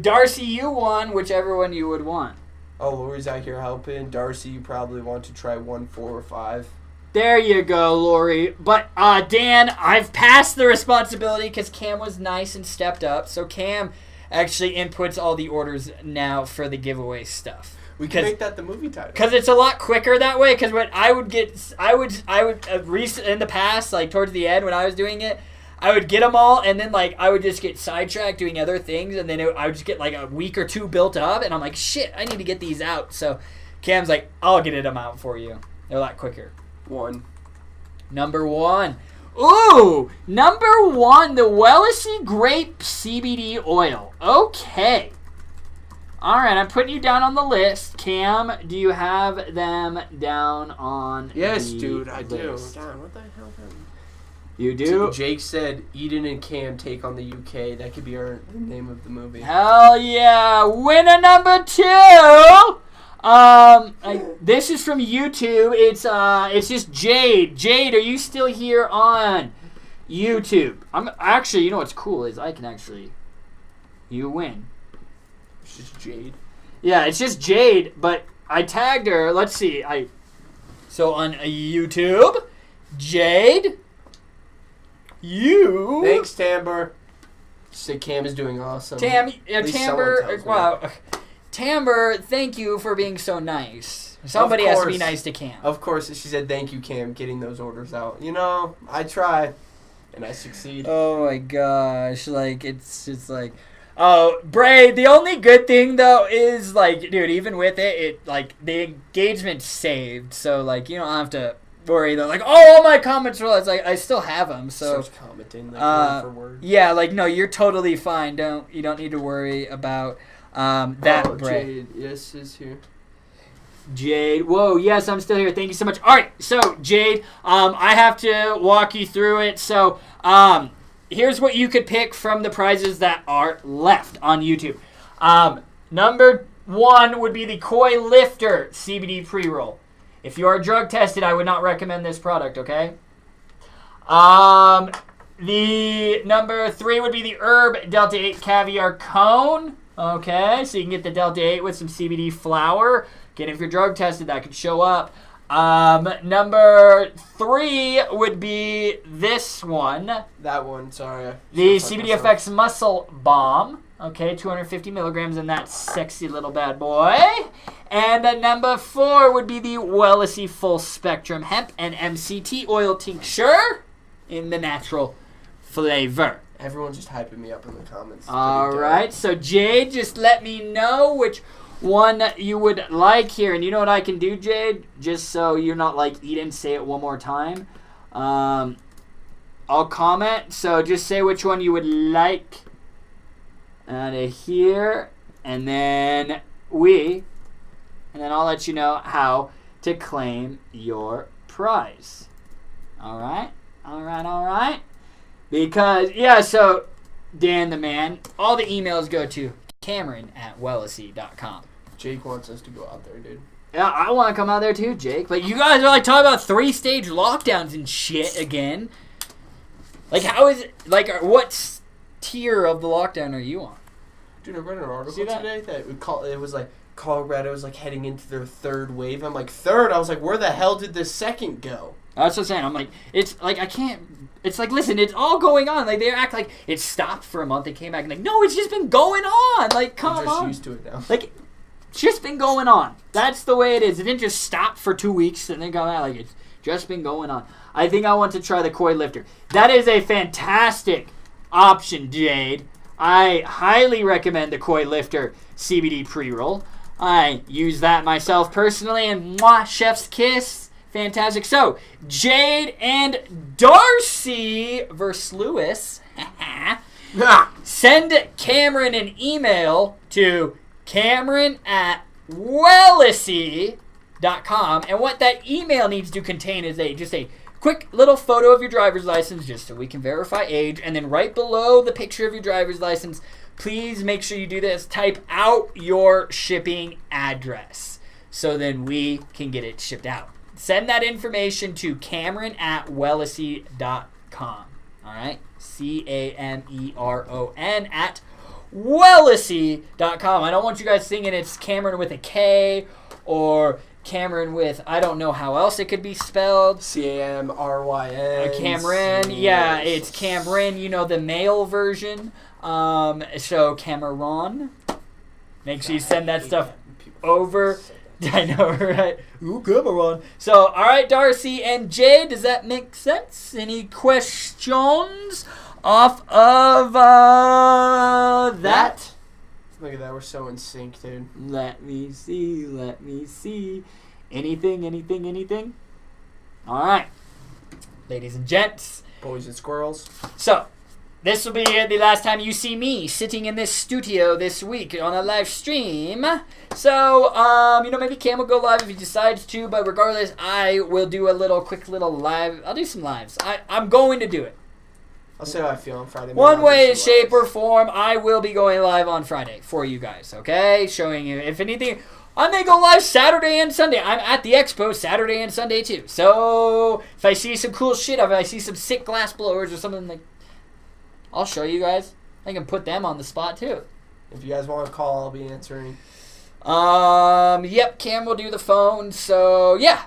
S1: Darcy, you won whichever one you would want.
S2: Oh, Lori's out here helping. Darcy, you probably want to try 1, 4, or 5.
S1: There you go, Lori. But, Dan, I've passed the responsibility because Cam was nice and stepped up. So Cam actually inputs all the orders now for the giveaway stuff.
S2: We can make that the movie title.
S1: Because it's a lot quicker that way. Because what I would in the past, like towards the end when I was doing it, I would get them all, and then like I would just get sidetracked doing other things, and then I would just get like a week or two built up, and I'm like, shit, I need to get these out. So Cam's like, I'll get them out for you. They're a lot quicker. Number 1. Ooh, number 1, the Wellesley Grape CBD oil. Okay. All right, I'm putting you down on the list. Cam, do you have them down on
S2: Yes,
S1: the
S2: dude, I do.
S1: list?
S2: God, what the hell happened?
S1: You do?
S2: Jake said Eden and Cam take on the UK. That could be the name of the movie.
S1: Hell yeah. Winner number 2. This is from YouTube. It's just Jade. Jade, are you still here on YouTube? I'm actually, you know what's cool is you win.
S2: It's just Jade.
S1: Yeah, it's just Jade, but I tagged her. Let's see. So on YouTube, Jade,
S2: Thanks, Tamber. She said Cam is doing awesome.
S1: Tamber, wow. Tamber, thank you for being so nice. Somebody has to be nice to Cam.
S2: Of course, she said thank you, Cam, getting those orders out. You know, I try, and I succeed.
S1: Oh my gosh, it's just like, oh, Bray. The only good thing though is dude, even with it, the engagement's saved, so you don't have to worry though. All my comments were I still have them, so.
S2: Starts commenting word for word.
S1: Yeah, no, you're totally fine. You don't need to worry about. That Bray.
S2: Jade, yes, is here.
S1: Jade, whoa, yes, I'm still here. Thank you so much. All right, so Jade, I have to walk you through it. So, here's what you could pick from the prizes that are left on YouTube. Number 1 would be the Koi Lifter CBD pre-roll. If you are drug tested, I would not recommend this product. Okay. The number 3 would be the Herb Delta 8 Caviar Cone. Okay, so you can get the Delta 8 with some CBD flower. Again, if you're drug tested, that could show up. Number 3 would be this one.
S2: That one, sorry.
S1: The CBD Effects Muscle Bomb. Okay, 250 milligrams in that sexy little bad boy. And then number 4 would be the Wellisi Full Spectrum Hemp and MCT Oil Tincture in the natural flavor.
S2: Everyone's just hyping me up in the comments.
S1: All right, so Jade, just let me know which one you would like here. And you know what I can do, Jade? Just so you're not Eden, say it one more time. I'll comment, so just say which one you would like out of here. And then I'll let you know how to claim your prize. All right? Because, so Dan the man, all the emails go to Cameron@Wellisi.com.
S2: Jake wants us to go out there, dude.
S1: Yeah, I want to come out there too, Jake. But you guys are talking about 3-stage lockdowns and shit again. How is it, what tier of the lockdown are you on?
S2: Dude, I read an article today that it was Colorado was heading into their 3rd wave. I'm third? I was where the hell did the 2nd go?
S1: That's what I'm saying. I'm it's I can't. It's listen, it's all going on. They act like it stopped for a month. They came back and no, it's just been going on. Come on.
S2: I'm just used to it now.
S1: It's just been going on. That's the way it is. It didn't just stop for 2 weeks and then come out. It's just been going on. I think I want to try the Koi Lifter. That is a fantastic option, Jade. I highly recommend the Koi Lifter CBD pre-roll. I use that myself personally, and chef's kiss. Fantastic. So, Jade and Darcy versus Lewis. Send Cameron an email to Cameron@Wellisi.com. And what that email needs to contain is just a quick little photo of your driver's license, just so we can verify age. And then right below the picture of your driver's license, please make sure you do this. Type out your shipping address so then we can get it shipped out. Send that information to Cameron@Wellisi.com. All right? Cameron @Wellisi.com. I don't want you guys thinking it's Cameron with a K or Cameron with, I don't know how else it could be spelled.
S2: Camryn.
S1: Cameron. Yeah, it's Cameron, the male version. So Cameron. Make sure you send that stuff over. I know, right? Ooh, Cameron. So, all right, Darcy and Jay, does that make sense? Any questions off of that?
S2: Look at that, we're so in sync, dude.
S1: Let me see. Anything? All right. Ladies and gents.
S2: Boys and squirrels.
S1: So, this will be the last time you see me sitting in this studio this week on a live stream. So, maybe Cam will go live if he decides to, but regardless, I will do a quick little live. I'll do some lives. I'm going to do it.
S2: I'll see how I feel on Friday.
S1: One way, shape, or form, I will be going live on Friday for you guys, okay? Showing you, if anything, I may go live Saturday and Sunday. I'm at the expo Saturday and Sunday, too. So, if I see some cool shit, if I see some sick glass blowers or something like, I'll show you guys. I can put them on the spot, too.
S2: If you guys want to call, I'll be answering.
S1: Yep, Cam will do the phone, so, yeah.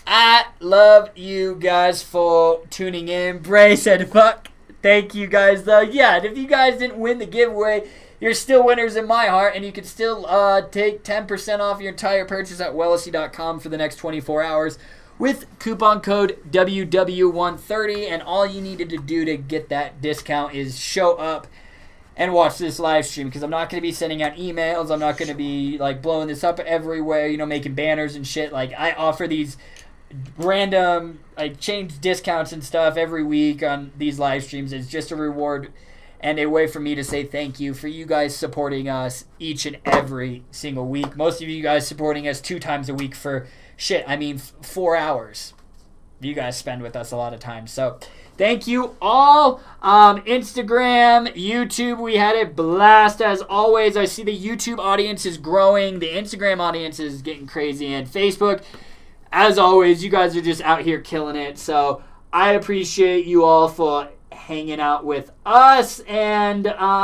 S1: I love you guys for tuning in. Bray said, fuck. Thank you guys, though. Yeah, and if you guys didn't win the giveaway, you're still winners in my heart, and you can still take 10% off your entire purchase at wellsy.com for the next 24 hours with coupon code WW130, and all you needed to do to get that discount is show up and watch this live stream, because I'm not going to be sending out emails. I'm not going to be blowing this up everywhere, making banners and shit. I offer these random, change discounts and stuff every week on these live streams. It's just a reward and a way for me to say thank you for you guys supporting us each and every single week. Most of you guys supporting us 2 times a week for 4 hours you guys spend with us a lot of time. So thank you all. Instagram, YouTube, we had a blast as always. I see the YouTube audience is growing. The Instagram audience is getting crazy. And Facebook, as always, you guys are just out here killing it. So I appreciate you all for hanging out with us. And